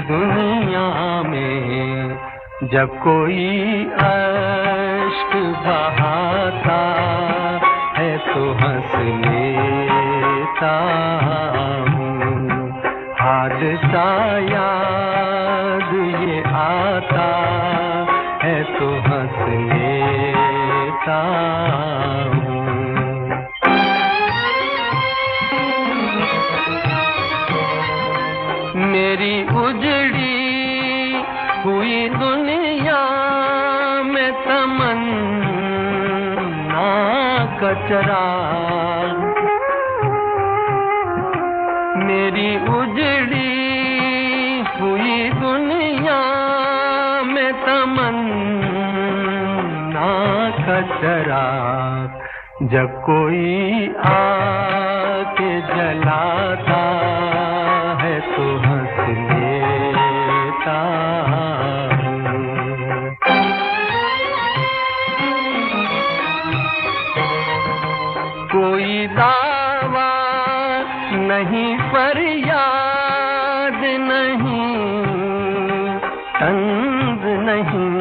दुनिया में जब कोई अश्क बहाता है तो हंस लेता हूँ हादसा याद ये आता है तो हंस लेता हूँ मेरी उजड़ी हुई दुनिया में तमन्ना कचरा मेरी उजड़ी हुई दुनिया में तमन्ना कचरा जब कोई आके जलाता है तो हंस लेता हूँ कोई दावा नहीं फरियाद नहीं तंज नहीं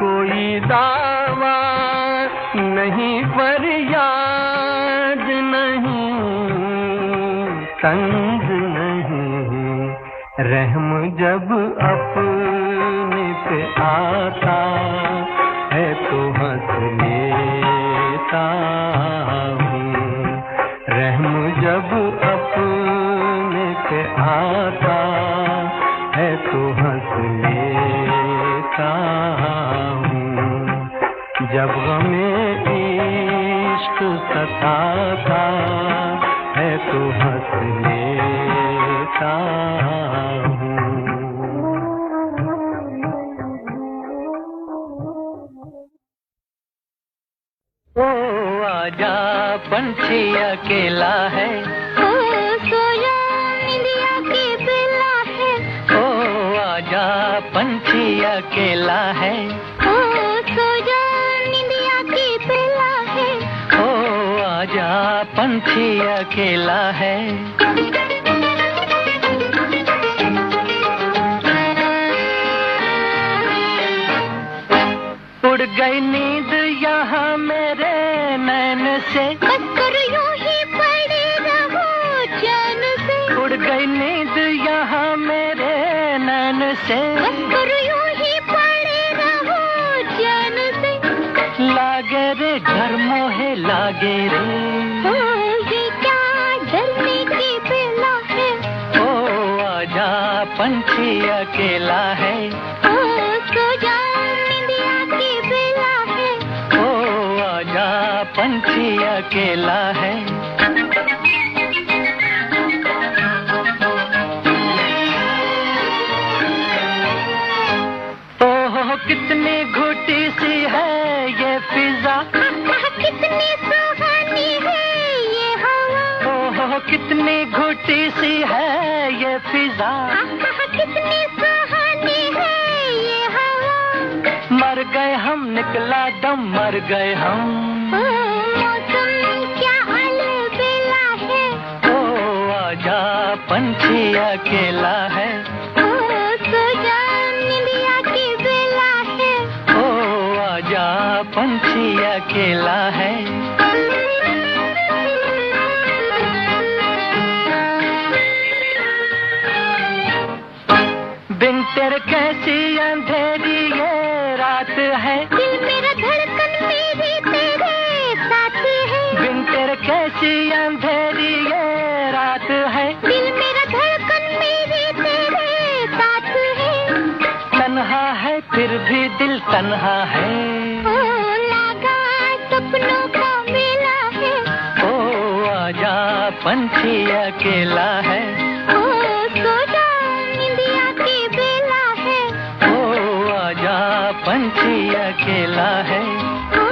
कोई दावा नहीं फरियाद नहीं तंज नहीं रहम जब अपने पे आता है तो हंस लेता लेता हूँ, रहम जब अपने पे आता है तो हंस लेता हूँ, जब हमें इश्क सताता है तो हंस लेता हूँ। ओ आजा पंछी अकेला है, ओ सोया इंडिया की बेला है, ओ आजा पंछी अकेला है, ओ सोया इंडिया की बेला है, ओ आजा पंछी अकेला है। उड़ गई नींद यहाँ मेरे नैन से, बस कर यूं ही पड़े रहो चैन से, उड़ गई नींद यहाँ मेरे नैन से, बस कर यूं ही पड़े रहो चैन से, लागे रे घर मोहे लागे रे, ओ ये क्या डरने की बेला है, ओ आजा पंछी अकेला है, ओ सो जा इंडिया की बेला है, ओ आजा पंछी अकेला है। ओह कितनी घुटी सी है ये फिजा, कितनी सुहानी है ये हवा, ओह कितनी घुटी सी है ये फिजा, कितनी सुहानी है ये हवा, मर गए हम निकला दम मर गए हम, ओ मौसम क्या अलबेला है, ओ आजा पंछी अकेला है, ओ सो जा इंडिया की बेला है, ओ आजा पंछी अकेला है। बिन तेरे कैसी अंधेरी ये रात है, दिल मेरा धड़कन मेरे तेरे साथ है, बिन तेरे कैसी अंधेरी ये रात है, दिल मेरा धड़कन मेरे तेरे साथ है, तन्हा है फिर भी दिल तन्हा है, ओ लगा सपनों का मेला है, ओ आजा पंछी अकेला है, ओ सो जा इंडिया की बेला है, ओ आजा पंछी अकेला है, ओ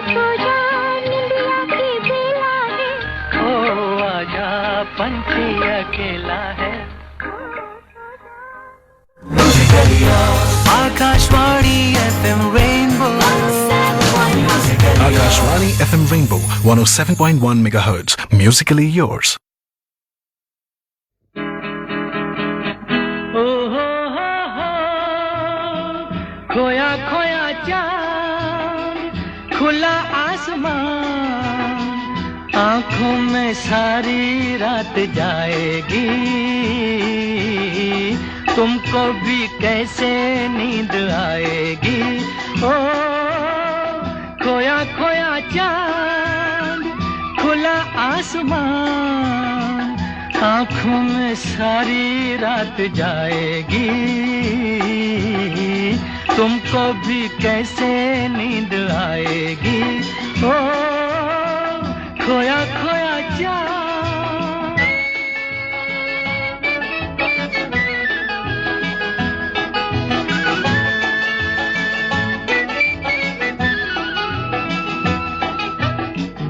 सो जा इंडिया की बेला है, ओ आजा पंछी अकेला है। Akashvani FM Rainbow. Akashvani FM Rainbow 107.1 MHz. Musically yours. ओ हो, खोया खोया चांद खुला आसमान, आंखों में सारी रात जाएगी, तुमको भी कैसे नींद आएगी, ओ खोया खोया चांद खुला आसमान, आंखों में सारी रात जाएगी, तुमको भी कैसे नींद आएगी, ओ खोया खोया चांद।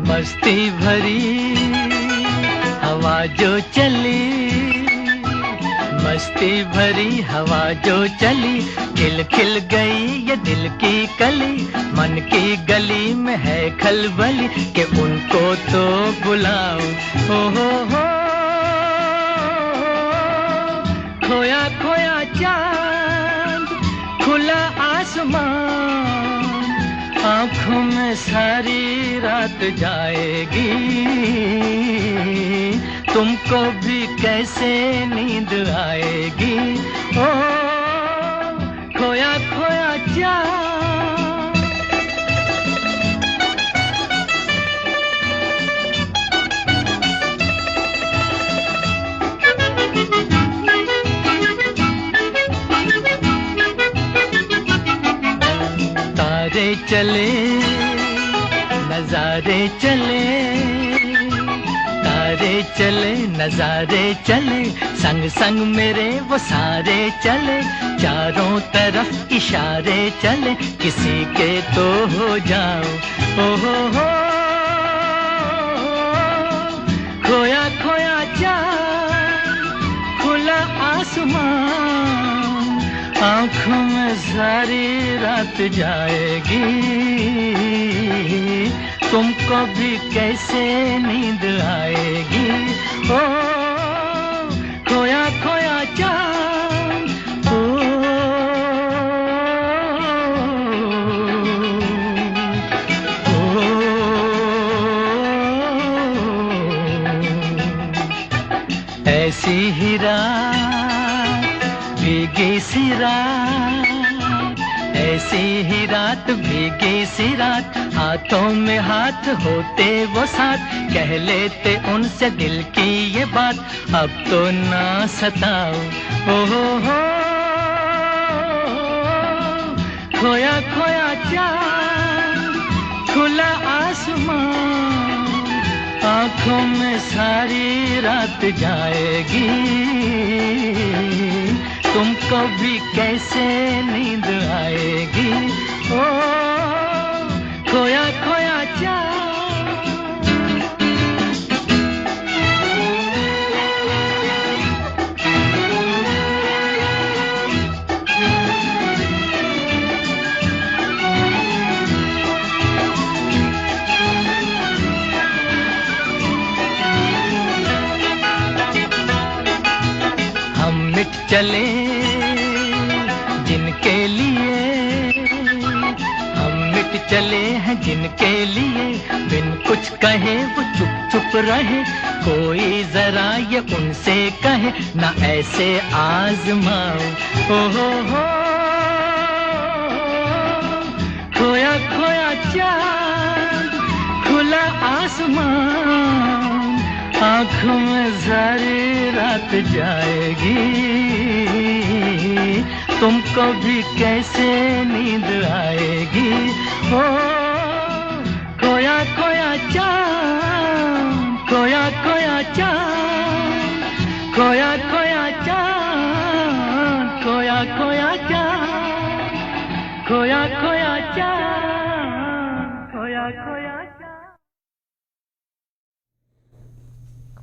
मस्ती भरी हवा जो चली, मस्ती भरी हवा जो चली, खिल खिल गई ये दिल की कली, मन की गली में है खलबली कि उनको तो बुलाऊं, हो खोया खोया चांद खुला आसमान, आंखों में सारी रात जाएगी, तुमको भी कैसे नींद आएगी, ओ खोया खोया चांद। चले नजारे चले, तारे चले नजारे चले, संग संग मेरे वो सारे चले, चारों तरफ इशारे चले, किसी के तो हो जाओ। ओ हो खोया खोया चाँद, खुला आसमान, आँखों में सारी रात जाएगी, तुमको भी कैसे नींद आएगी। ओ खोया खोया चाँद, ओ ऐसी ही रात भीगी सी रात, ऐसी ही रात भीगी सी रात, हाथों में हाथ होते वो साथ, कह लेते उनसे दिल की ये बात, अब तो ना सताओ। ओ हो खोया खोया चाँद, खुला आसमान, आँखों में सारी रात जाएगी, तुमको भी कैसे नींद आएगी। ओ खोया खोया चाँद। हम मिट चले जिनके लिए, हम मिट चले हैं जिनके लिए, बिन कुछ कहे वो चुप चुप रहे, कोई जरा ये उनसे कहे ना ऐसे आजमाओ। ओ हो खोया खोया चाँद, खुला आसमान, आँखों में सारी रात जाएगी, तुमको भी कैसे नींद आएगी। ओ खोया खोया चाँद, खोया खोया चाँद, खोया खोया चाँद, खोया खोया चाँद, खोया खोया चाँद, खोया खोया।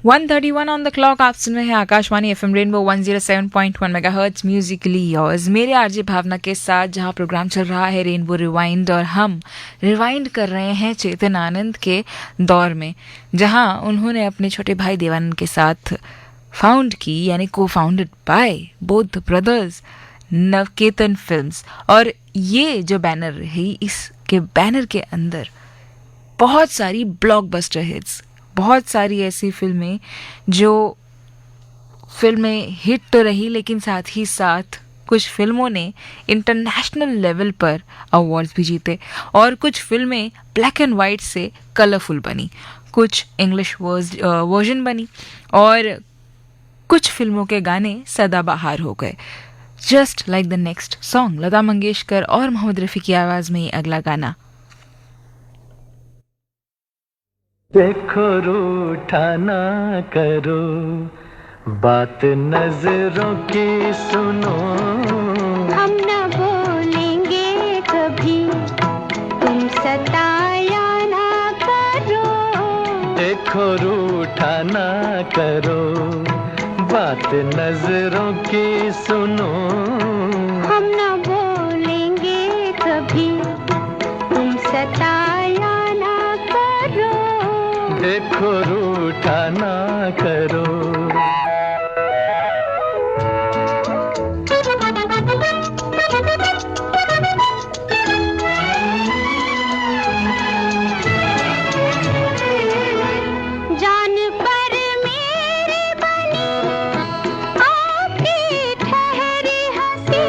1:31 ऑन द क्लॉक। आप सुन रहे हैं Akashvani FM rainbow 107.1 megahertz Musically yours, मेरे आरजे भावना के साथ, जहां प्रोग्राम चल रहा है रेनबो रिवाइंड, और हम रिवाइंड कर रहे हैं चेतन आनंद के दौर में, जहां उन्होंने अपने छोटे भाई देवानंद के साथ फाउंड की, यानी को founded by both brothers, Navketan films. और ये जो बैनर रही, इसके बैनर के अंदर बहुत सारी ब्लॉकबस्टर हिट्स, बहुत सारी ऐसी फिल्में जो फिल्में हिट तो रही, लेकिन साथ ही साथ कुछ फिल्मों ने इंटरनेशनल लेवल पर अवार्ड्स भी जीते, और कुछ फिल्में ब्लैक एंड वाइट से कलरफुल बनी, कुछ इंग्लिश वर्जन बनी, और कुछ फिल्मों के गाने सदाबहार हो गए। Just like the next song, Lata Mangeshkar और मोहम्मद रफ़ी की आवाज़ में ये अगला गाना। देखो रूठा ना करो, बात नजरों की सुनो, हम न बोलेंगे कभी, तुम सताया ना करो। देखो रूठा ना करो, बात नजरों की सुनो, हम न बोलेंगे कभी, तुम सताया ना करो। देखो रूठा ना करो। जान पर मेरी बनी, आपकी ठहरी हंसी,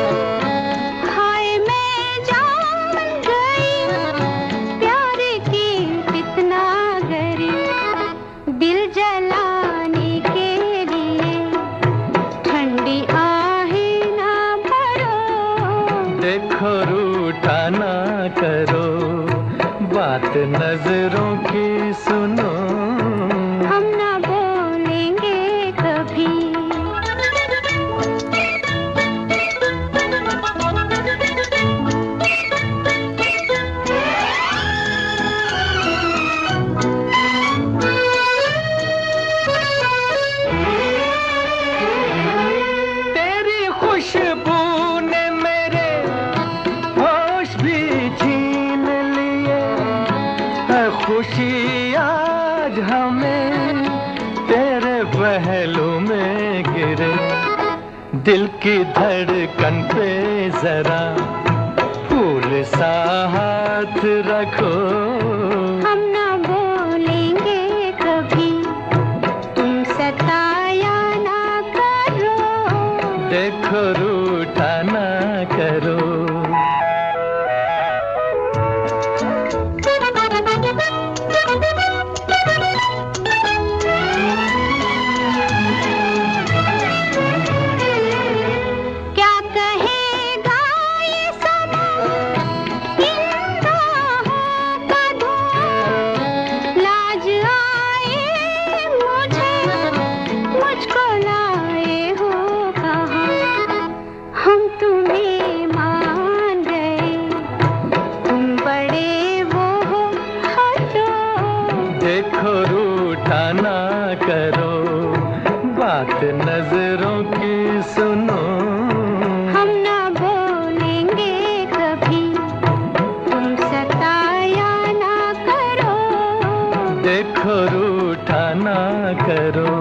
हाय मैं जान गई प्यार की कितना गरी, दिल जलाने के बात नजरों की सुनो, हम ना बोलेंगे कभी। तेरी खुशबू ने मेरे होश भी छीन लिए, है खुशी आज हमें तेरे पहलू में गिरे। दिल की धड़कन पे जरा फूल सा हाथ रखो, हम ना बोलेंगे कभी, तुम सताया ना करो। देखो रूठा ना करो। क्या कहेगा ये समा, इन राहों का धुआं। लाज आए मुझे, मुझको लाए हो कहाँ। हम तुम्हें मान गए, तुम बड़े वो हो, हटो। देखो रूठा ना करो, बात नजरों की सुनो, हम ना बोलेंगे कभी, तुम सताया ना करो। देखो रूठा ना करो।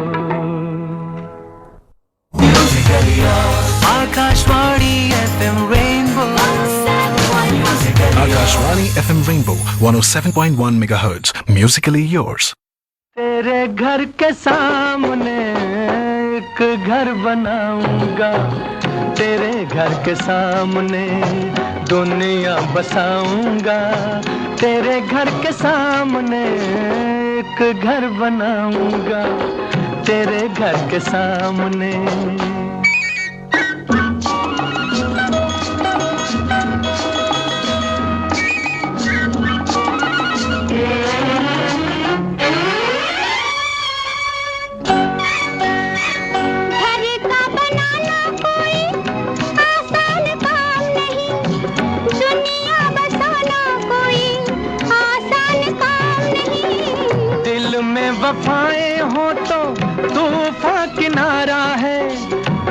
Akashvani FM Rainbow. Akashvani FM Rainbow 107.1 MHz. Musically yours. तेरे घर के सामने एक घर बनाऊंगा, तेरे घर के सामने दुनिया बसाऊंगा। तेरे घर के सामने एक घर बनाऊंगा, तेरे घर के सामने। घर का बनाना कोई आसान काम नहीं, दुनिया बसाना कोई आसान काम नहीं। दिल में वफाएं हो तो तूफान किनारा है,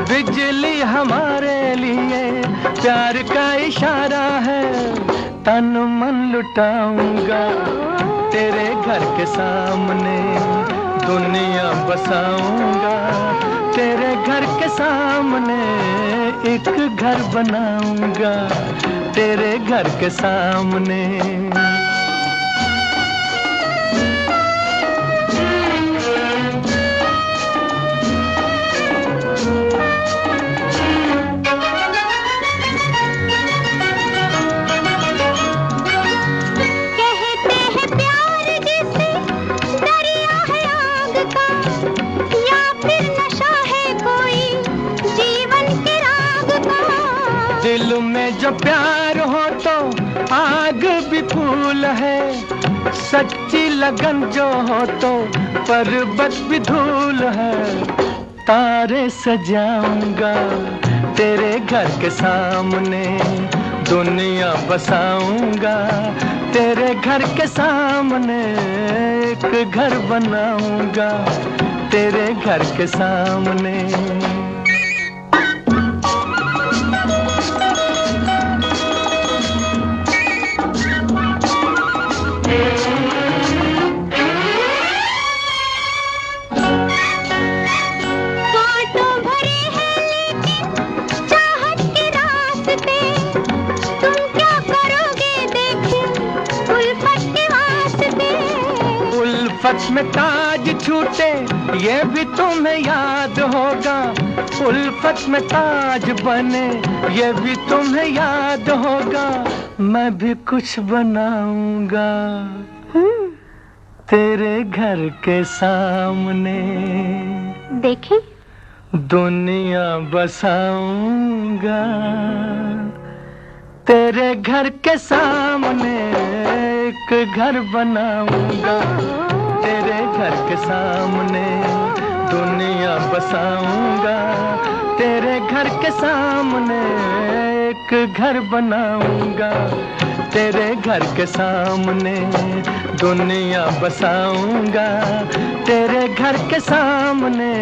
बिजली हमारे लिए प्यार का इशारा है। तन मन लुटाऊंगा, तेरे घर के सामने दुनिया बसाऊंगा। तेरे घर के सामने एक घर बनाऊंगा, तेरे घर के सामने। कहते हैं प्यार जिसे दरिया है आग का, या फिर नशा है कोई जीवन के राग का। दिल में जो प्यार हो तो आग भी फूल है, सच्ची लगन जो हो तो पर्वत भी धूल है। तारे सजाऊंगा, तेरे घर के सामने दुनिया बसाऊंगा। तेरे घर के सामने एक घर बनाऊंगा, तेरे घर के सामने। कांटों भरे हैं लेकिन चाहत के रास्ते, तुम क्या करोगे देखिए उल्फत के वास्ते। उल्फत में ताज छूटे ये भी तुम्हें याद होगा, उल्फत में ताज बने ये भी तुम्हें याद होगा। मैं भी कुछ बनाऊंगा तेरे घर के सामने, देखें दुनिया बसाऊंगा। तेरे घर के सामने एक एक घर बनाऊंगा तेरे घर के सामने, दुनिया बसाऊंगा तेरे घर के सामने। एक घर बनाऊंगा तेरे घर के सामने, दुनिया बसाऊंगा तेरे घर के सामने।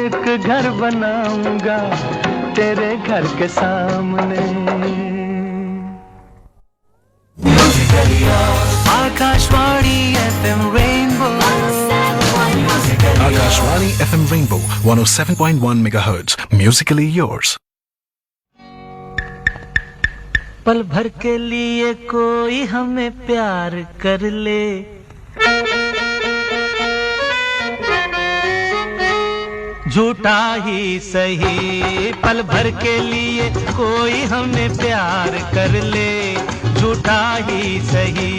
एक घर बनाऊंगा तेरे घर के सामने। Akashvani FM Rainbow. Akashvani FM Rainbow 107.1 MHz. Musically yours. पल भर के लिए कोई हमें प्यार कर ले, झूठा ही सही। पल भर के लिए कोई हमें प्यार कर ले, झूठा ही सही।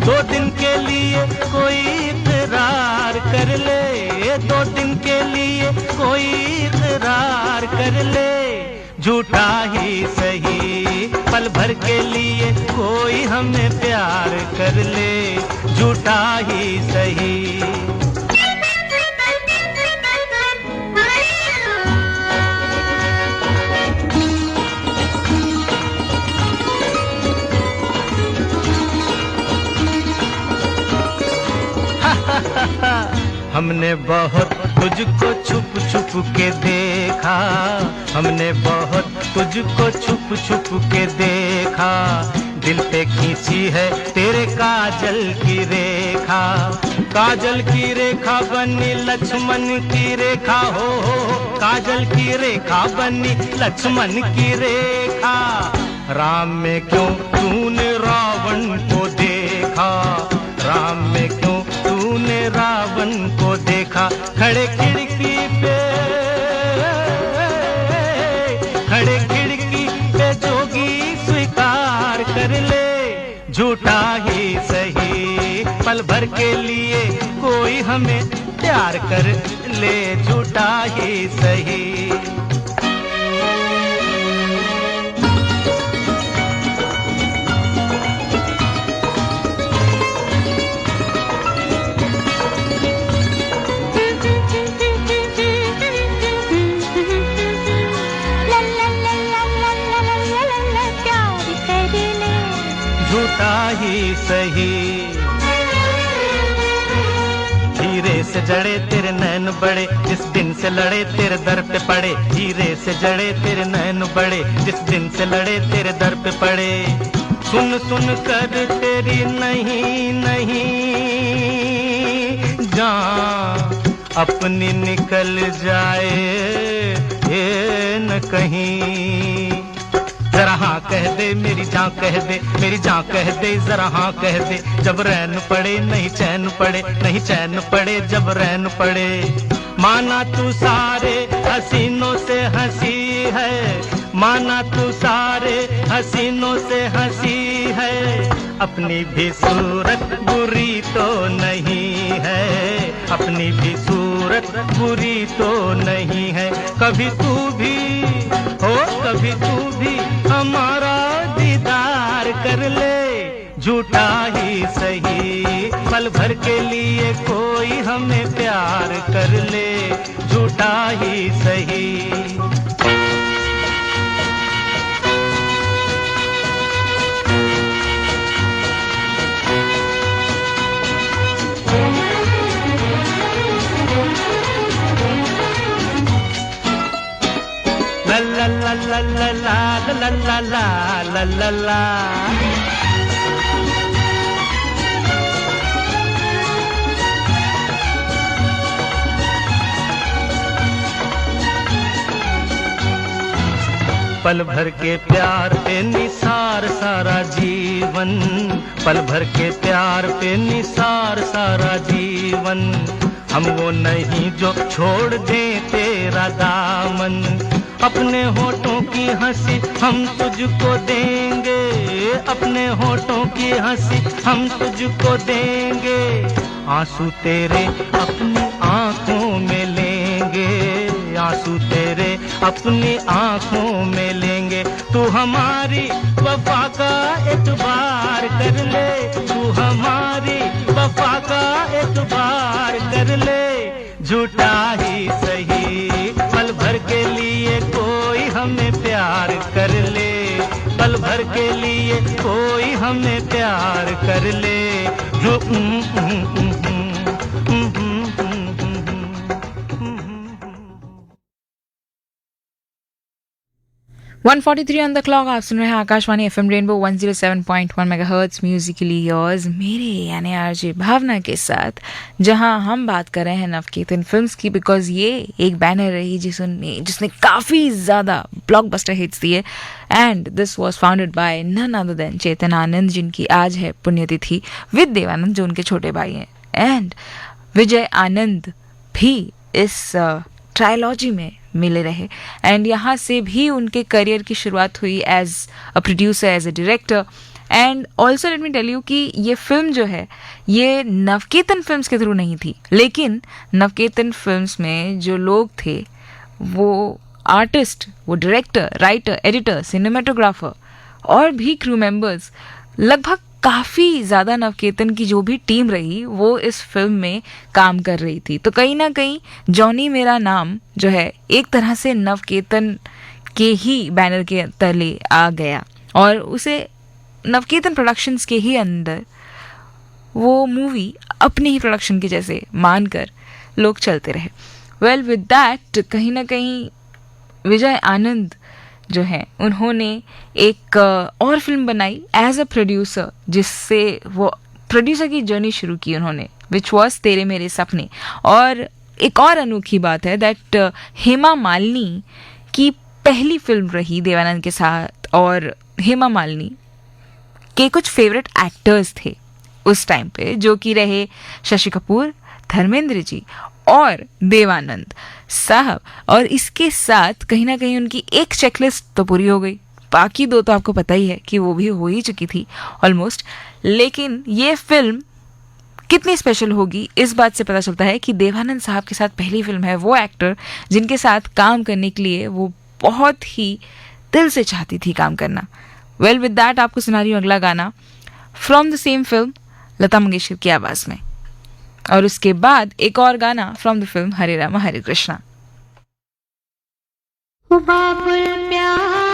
2 दिन के लिए कोई इकरार कर ले, 2 दिन के लिए कोई इकरार कर ले, झूठा ही सही। पल भर के लिए कोई हमें प्यार कर ले, झूठा ही सही। हमने बहुत तुझको छुप छुप के देखा, हमने बहुत तुझको छुप छुप के देखा। दिल पे खींची है तेरे काजल की रेखा, काजल की रेखा बनी लक्ष्मण की रेखा। हो काजल की रेखा बनी लक्ष्मण की रेखा। राम में क्यों तूने रावण को देखा, राम में क्यों तूने रावण को देखा। खड़े खिड़की पे, खड़े खिड़की पे जोगी स्वीकार कर ले, झूठा ही सही। पल भर के लिए कोई हमें प्यार कर ले, झूठा ही सही। झूठा ही सही। हीरे से जड़े तेरे नैन बड़े, जिस दिन से लड़े तेरे दर पे पड़े। हीरे से जड़े तेरे नैन बड़े, जिस दिन से लड़े तेरे दर पे पड़े। सुन सुन कर तेरी नहीं नहीं जान अपनी निकल जाए ये न कहीं। जरा हाँ कह दे मेरी जान, कह दे मेरी जान, कह दे जरा हाँ कह दे। जब रैन पड़े नहीं चैन पड़े, नहीं चैन पड़े जब रैन पड़े। माना तू सारे हसीनों से हंसी है, माना तू सारे हसीनों से हंसी है। अपनी भी सूरत बुरी तो नहीं है, अपनी भी सूरत बुरी तो नहीं है। कभी तू भी हो, कभी तू भी हमारा दीदार कर ले, झूठा ही सही। पल भर के लिए कोई हमें प्यार कर ले, झूठा ही सही। La la la la la la la la la la la। पल भर के प्यार पे निसार सारा जीवन, पल भर के प्यार पे निसार सारा जीवन। हम वो नहीं जो छोड़ दे तेरा दामन। अपने होठों की हंसी हम तुझको देंगे, अपने होठों की हंसी हम तुझको देंगे। आंसू तेरे अपनी आंखों में लेंगे, आंसू तेरे अपनी आंखों में लेंगे। तू हमारी वफा का एतबार कर ले, तू हमारी वफा का एतबार कर ले। झूठा ही सही पल भर के लिए कोई हमें प्यार कर ले, पल भर के लिए कोई हमें प्यार कर ले। 1:43 ऑन द क्लॉक। आप सुन रहे हैं Akashvani FM rainbow 107.1 megahertz Musically yours, मेरे यानी आरजे भावना के साथ, जहां हम बात कर रहे हैं नवकेतन फिल्म्स की, बिकॉज ये एक बैनर रही जिसने काफ़ी ज़्यादा ब्लॉकबस्टर हिट्स दिए। And this was founded by none other than Chetan Anand, जिनकी आज है पुण्यतिथि, विद देवानंद जो उनके छोटे भाई हैं। एंड विजय आनंद भी इस ट्रायलॉजी में मिले रहे। एंड यहाँ से भी उनके करियर की शुरुआत हुई as a producer, as a director. And also let me tell you कि ये फिल्म जो है ये नवकेतन फिल्म्स के थ्रू नहीं थी, लेकिन नवकेतन फिल्म्स में जो लोग थे वो आर्टिस्ट, वो डायरेक्टर, राइटर, एडिटर, सिनेमाटोग्राफर और भी क्रू मेंबर्स, लगभग काफ़ी ज़्यादा नवकेतन की जो भी टीम रही वो इस फिल्म में काम कर रही थी। तो कहीं ना कहीं जॉनी मेरा नाम जो है एक तरह से नवकेतन के ही बैनर के तले आ गया और उसे नवकेतन प्रोडक्शंस के ही अंदर वो मूवी अपने ही प्रोडक्शन के जैसे मानकर लोग चलते रहे। वेल विद दैट कहीं ना कहीं विजय आनंद जो है उन्होंने एक और फिल्म बनाई एज अ प्रोड्यूसर, जिससे वो प्रोड्यूसर की जर्नी शुरू की उन्होंने, विच वॉज तेरे मेरे सपने। और एक और अनोखी बात है दैट हेमा मालिनी की पहली फिल्म रही देवानंद के साथ, और हेमा मालिनी के कुछ फेवरेट एक्टर्स थे उस टाइम पे, जो कि रहे शशि कपूर, धर्मेंद्र जी और देवानंद साहब। और इसके साथ कहीं ना कहीं उनकी एक चेकलिस्ट तो पूरी हो गई, बाकी दो तो आपको पता ही है कि वो भी हो ही चुकी थी ऑलमोस्ट। लेकिन ये फिल्म कितनी स्पेशल होगी इस बात से पता चलता है कि देवानंद साहब के साथ पहली फिल्म है, वो एक्टर जिनके साथ काम करने के लिए वो बहुत ही दिल से चाहती थी काम करना। वेल विद दैट आपको सुना रही हूँ अगला गाना from the same film, Lata Mangeshkar की आवाज़ में, और उसके बाद एक और गाना फ्रॉम द फिल्म हरे रामा हरे कृष्णा। बाबुल प्यारे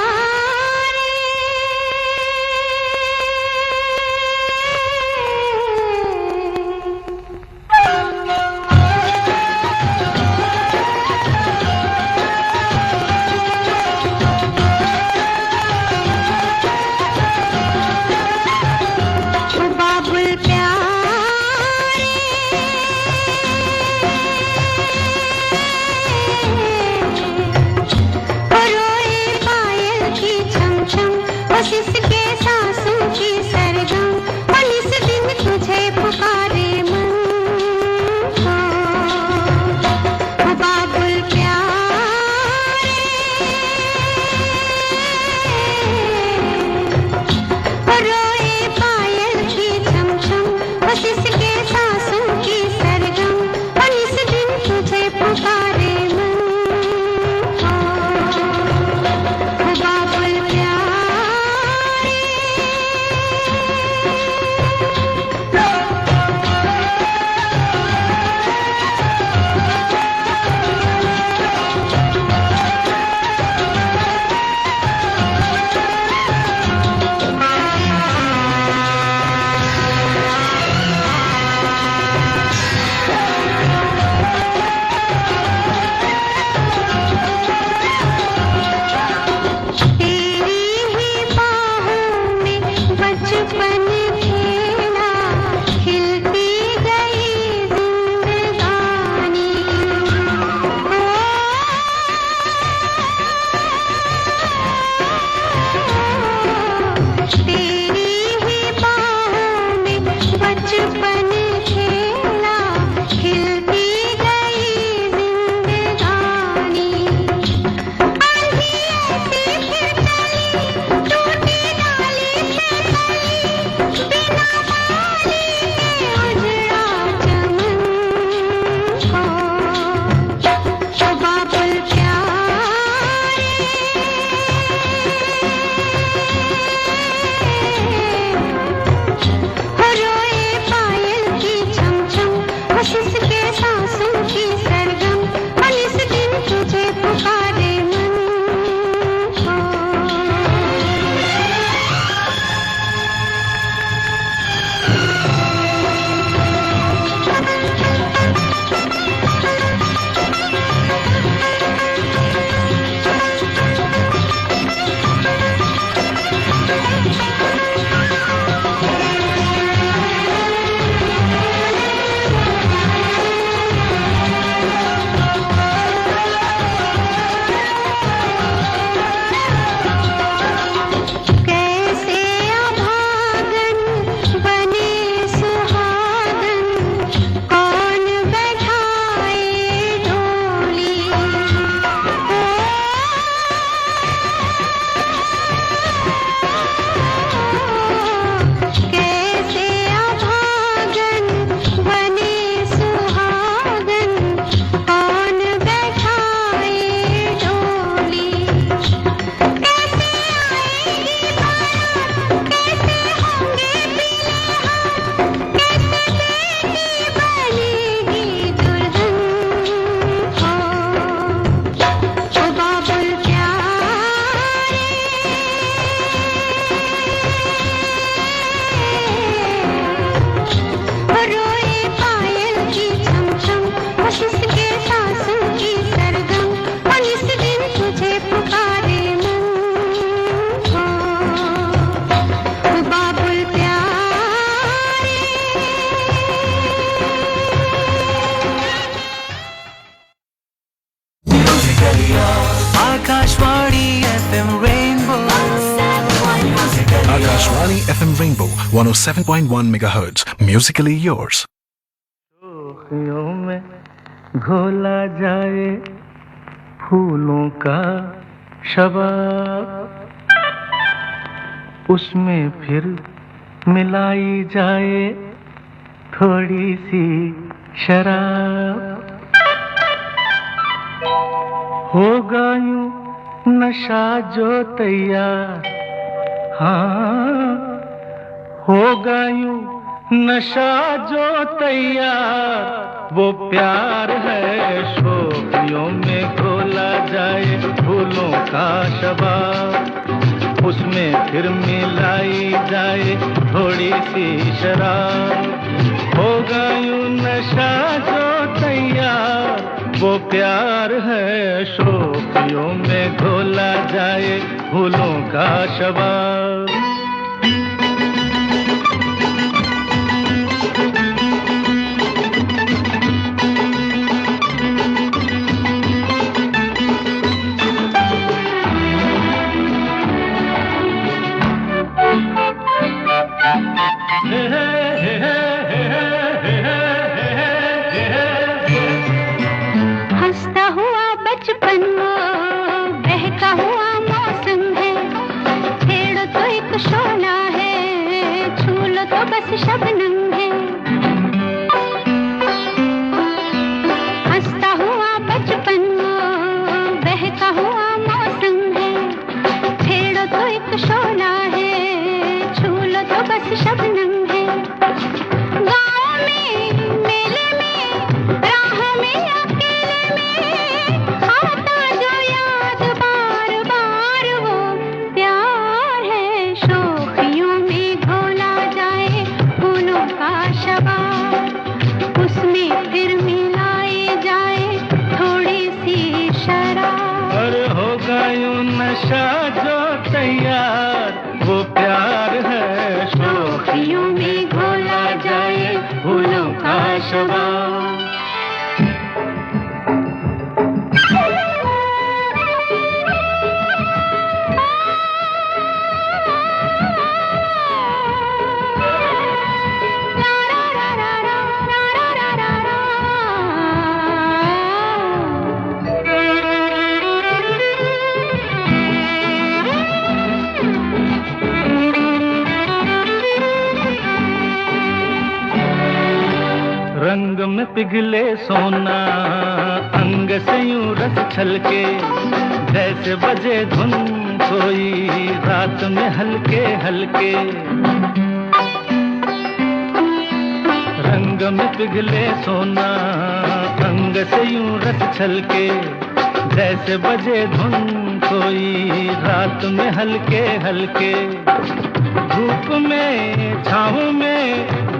रोए Rainbow 107.1 MHz. Musically yours. शोखियों में घोला जाए फूलों का शबाब, उसमें फिर मिलाई जाए थोड़ी सी शराब, होगा यूं नशा जो तैयार, हाँ होगा यूं नशा जो तैयार, वो प्यार है शोखियों में घोला जाए फूलों का शबाब, उसमें फिर मिलाई जाए थोड़ी सी शराब, होगा यूं नशा जो तैयार, वो प्यार है शोखियों में घोला जाए फूलों का शबाब। हंसता हुआ बचपन वो बहका हुआ मौसम है, छेड़ो तो एक शोला है, छू लो तो बस शबनम है। हंसता हुआ बचपन वो बहका हुआ मौसम है, छेड़ो तो एक शोला है, छू लो तो बस शबनम है। गाँव में मेले में राह में अकेले में आता जो याद बार बार, वो प्यार है शोखियों में घोला जाए फूलों का शबाब, उसमें फिर मिलाई जाए थोड़ी सी शराब, और होगा यूं नशा जो तैयार, वो प्यार है शोखियों में घोला जाए फूलों का शबाब। रंग में पिघले सोना अंग से यूं रस छलके, जैसे बजे धुन कोई रात में हल्के हल्के। रंग में पिघले सोना अंग से यूं रस छलके, जैसे बजे धुन कोई रात में हल्के हल्के। धूप में छाँव में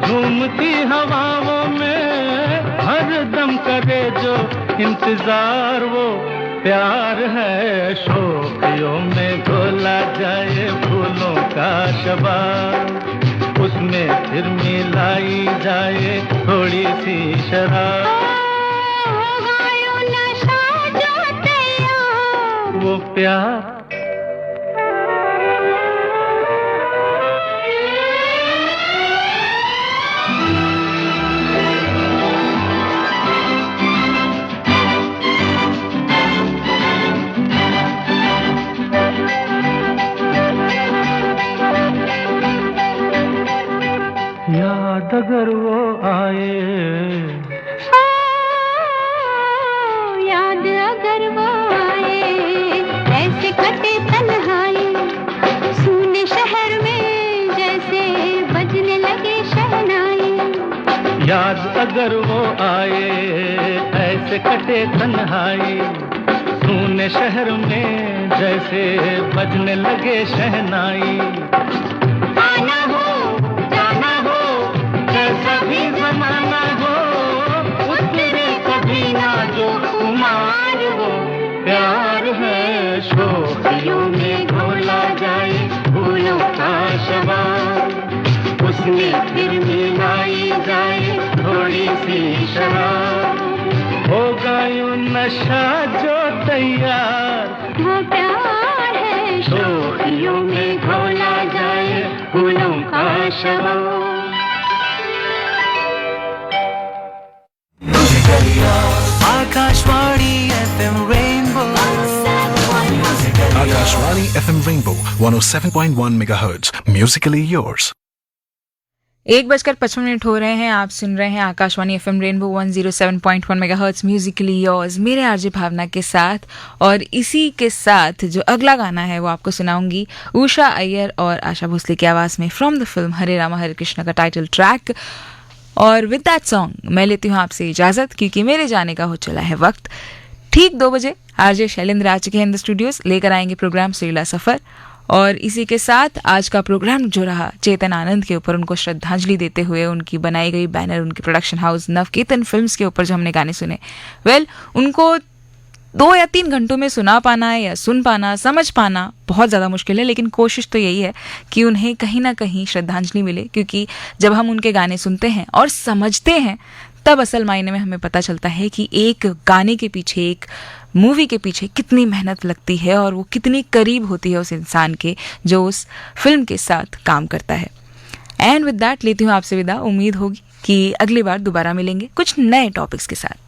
झूमती हवाओं में हर दम करे जो इंतजार, वो प्यार है शोखियों में घोला जाए फूलों का शबाब, उसमें फिर मिलाई जाए थोड़ी सी शराब, होगा यूं नशा जो तैयार, वो प्यार याद अगर वो आए, याद अगर वो आए, ऐसे कटे तन्हाई सूने शहर में जैसे बजने लगे शहनाई। याद अगर वो आए ऐसे कटे तन्हाई, सूने शहर में जैसे बजने लगे शहनाई। आना हो जाना हो कैसा भी जमाना हो, उतरे कभी ना जो कुमार, वो प्यार है शोखियों में घोला जाए फूलों का शबाब, उसमें फिर मिलाई जाए थोड़ी सी शराब, होगा यूं नशा जो तैयार, वो प्यार है शोखियों में घोला जाए फूलों का Akashvani FM Rainbow 107.1 MHz. Musically yours. 1:55 हो रहे हैं। आप सुन रहे हैं Akashvani FM rainbow 107.1 megahertz Musically yours मेरे आरजे भावना के साथ। और इसी के साथ जो अगला गाना है वो आपको सुनाऊंगी उषा अय्यर और आशा भोसले की आवाज़ में फ्रॉम द फिल्म हरे रामा हरे कृष्णा का टाइटल ट्रैक। और विद दैट सॉन्ग मैं लेती हूँ आपसे इजाज़त क्योंकि मेरे जाने का हो चला है वक्त। ठीक 2 बजे आरजे शैलेंद्र आ चुके हैं इन द स्टूडियोज, लेकर आएंगे प्रोग्राम सुरीला सफ़र। और इसी के साथ आज का प्रोग्राम जो रहा चेतन आनंद के ऊपर उनको श्रद्धांजलि देते हुए उनकी बनाई गई बैनर उनके प्रोडक्शन हाउस नवकेतन फिल्म्स के ऊपर जो हमने गाने सुने, उनको 2 या 3 घंटों में सुना पाना या सुन पाना समझ पाना बहुत ज़्यादा मुश्किल है, लेकिन कोशिश तो यही है कि उन्हें कहीं ना कहीं श्रद्धांजलि मिले। क्योंकि जब हम उनके गाने सुनते हैं और समझते हैं तब असल मायने में हमें पता चलता है कि एक गाने के पीछे, एक मूवी के पीछे कितनी मेहनत लगती है और वो कितनी करीब होती है उस इंसान के जो उस फिल्म के साथ काम करता है। एंड विद दैट लेती हूँ आपसे विदा। उम्मीद होगी कि अगली बार दोबारा मिलेंगे कुछ नए टॉपिक्स के साथ।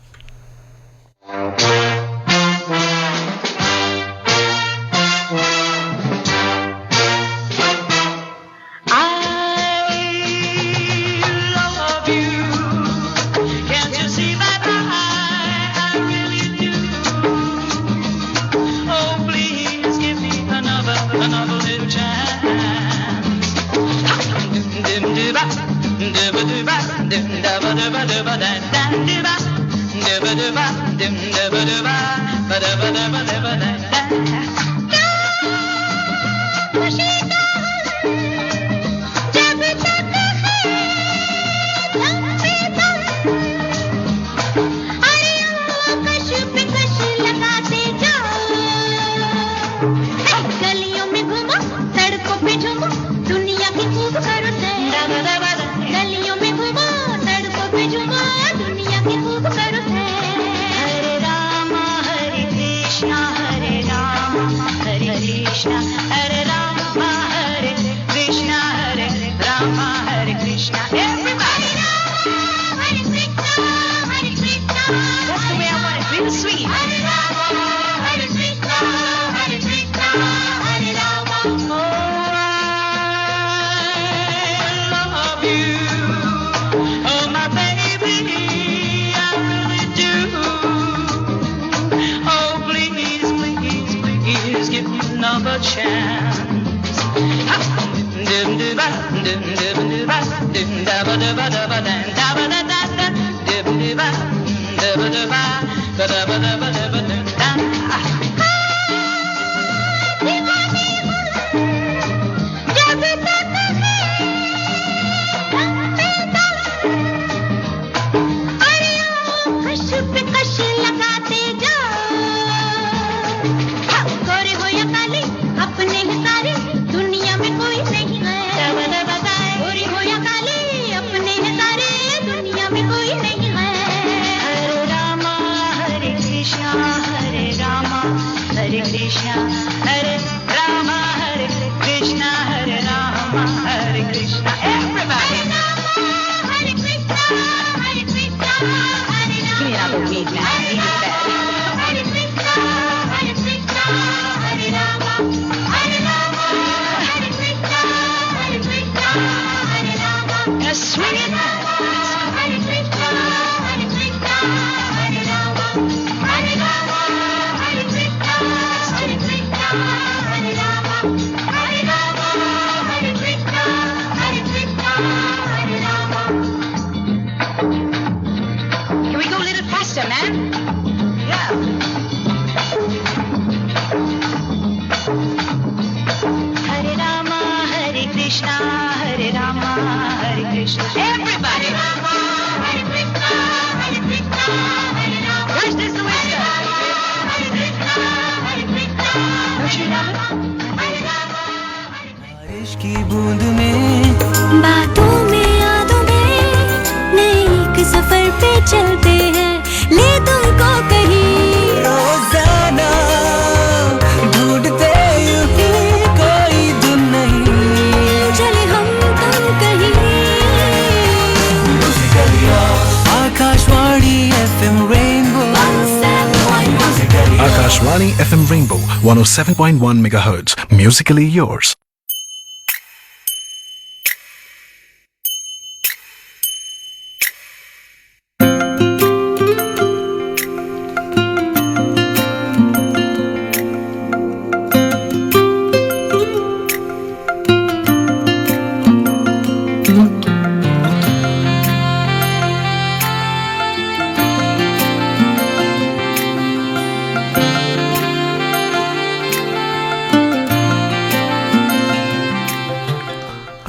Akashvani FM Rainbow 107.1 megahertz. Musically yours.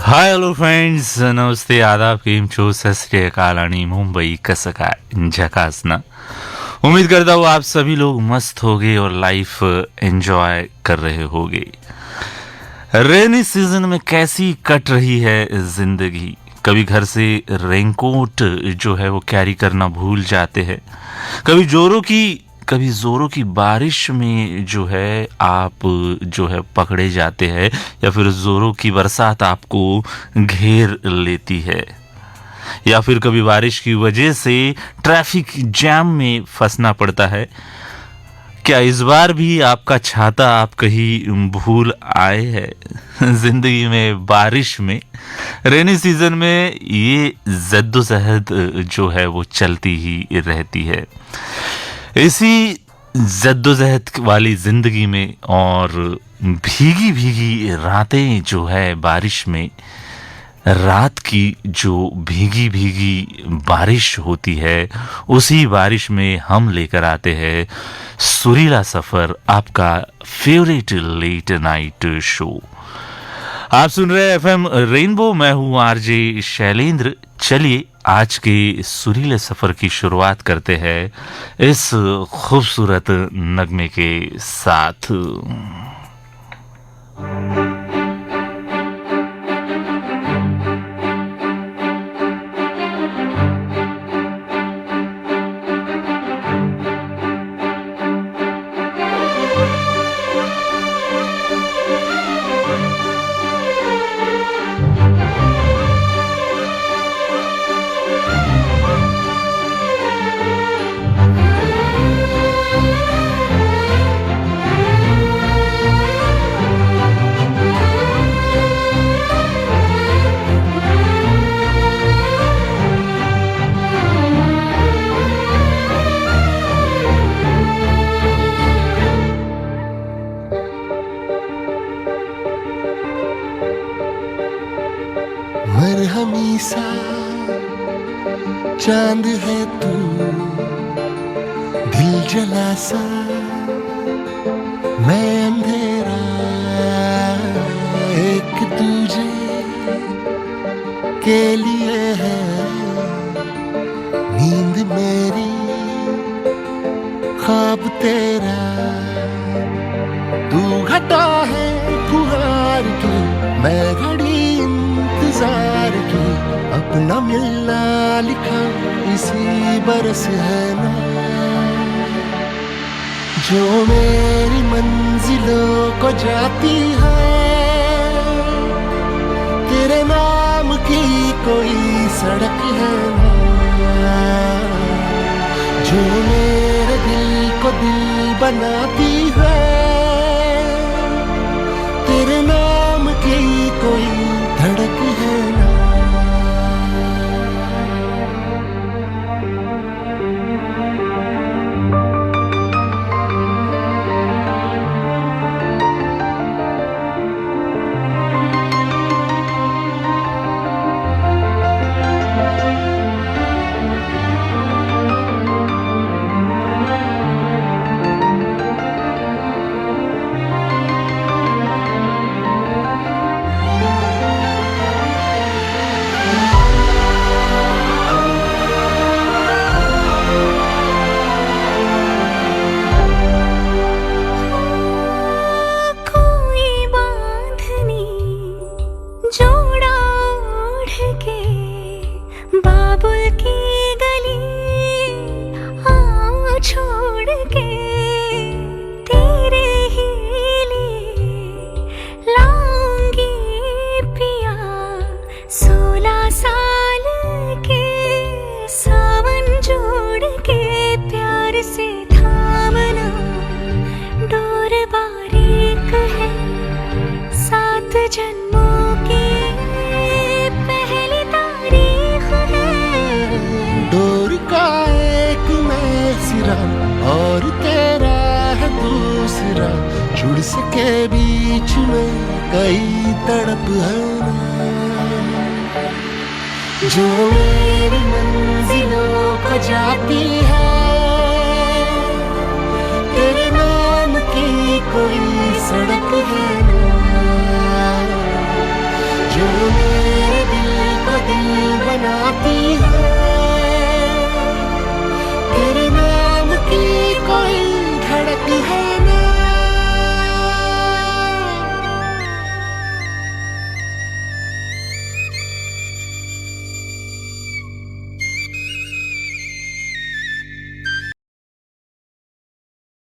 Hi hello friends, नमस्ते, आदाब, केम छो, सत श्री अकाल आणि मुंबई कसं काय झकास ना. उम्मीद करता हूँ आप सभी लोग मस्त होगे और लाइफ एंजॉय कर रहे होगे. रेनी सीजन में कैसी कट रही है जिंदगी. कभी घर से रेनकोट जो है वो कैरी करना भूल जाते हैं. कभी जोरों की बारिश में जो है आप जो है पकड़े जाते हैं, या फिर जोरों की बरसात आपको घेर लेती है, या फिर कभी बारिश की वजह से ट्रैफिक जैम में फंसना पड़ता है. क्या इस बार भी आपका छाता आप कहीं भूल आए हैं जिंदगी में. बारिश में, रेनी सीजन में ये जद्दोजहद जो है वो चलती ही रहती है. इसी जद्दोजहद वाली जिंदगी में और भीगी भीगी रातें जो है बारिश में, रात की जो भीगी भीगी बारिश होती है, उसी बारिश में हम लेकर आते हैं सुरीला सफर, आपका फेवरेट लेट नाइट शो. आप सुन रहे हैं एफएम रेनबो. मैं हूं आरजे शैलेंद्र. चलिए आज के सुरीले सफर की शुरुआत करते हैं इस खूबसूरत नगमे के साथ. मरहमी सा चांद है तू, दिल जला सा मैं अंधेरा, एक तुझे के लिए है नींद मेरी, ख्वाब तेरा. तू घटा है फुहार की, मैं घड़ी इंतजार की, अपना मिलना लिखा इसी बरस है ना, जो मेरी मंजिलों को जाती है. तेरे नाम की कोई सड़क है ना, जो मेरे दिल को दिल बनाती है. तेरे नाम की कोई धड़क है ना. के बीच में कई तड़प है जो मेरी मंजिलों को जाती है। तेरे नाम की कोई सड़क है ना जो मेरे दिल को दिल बनाती है।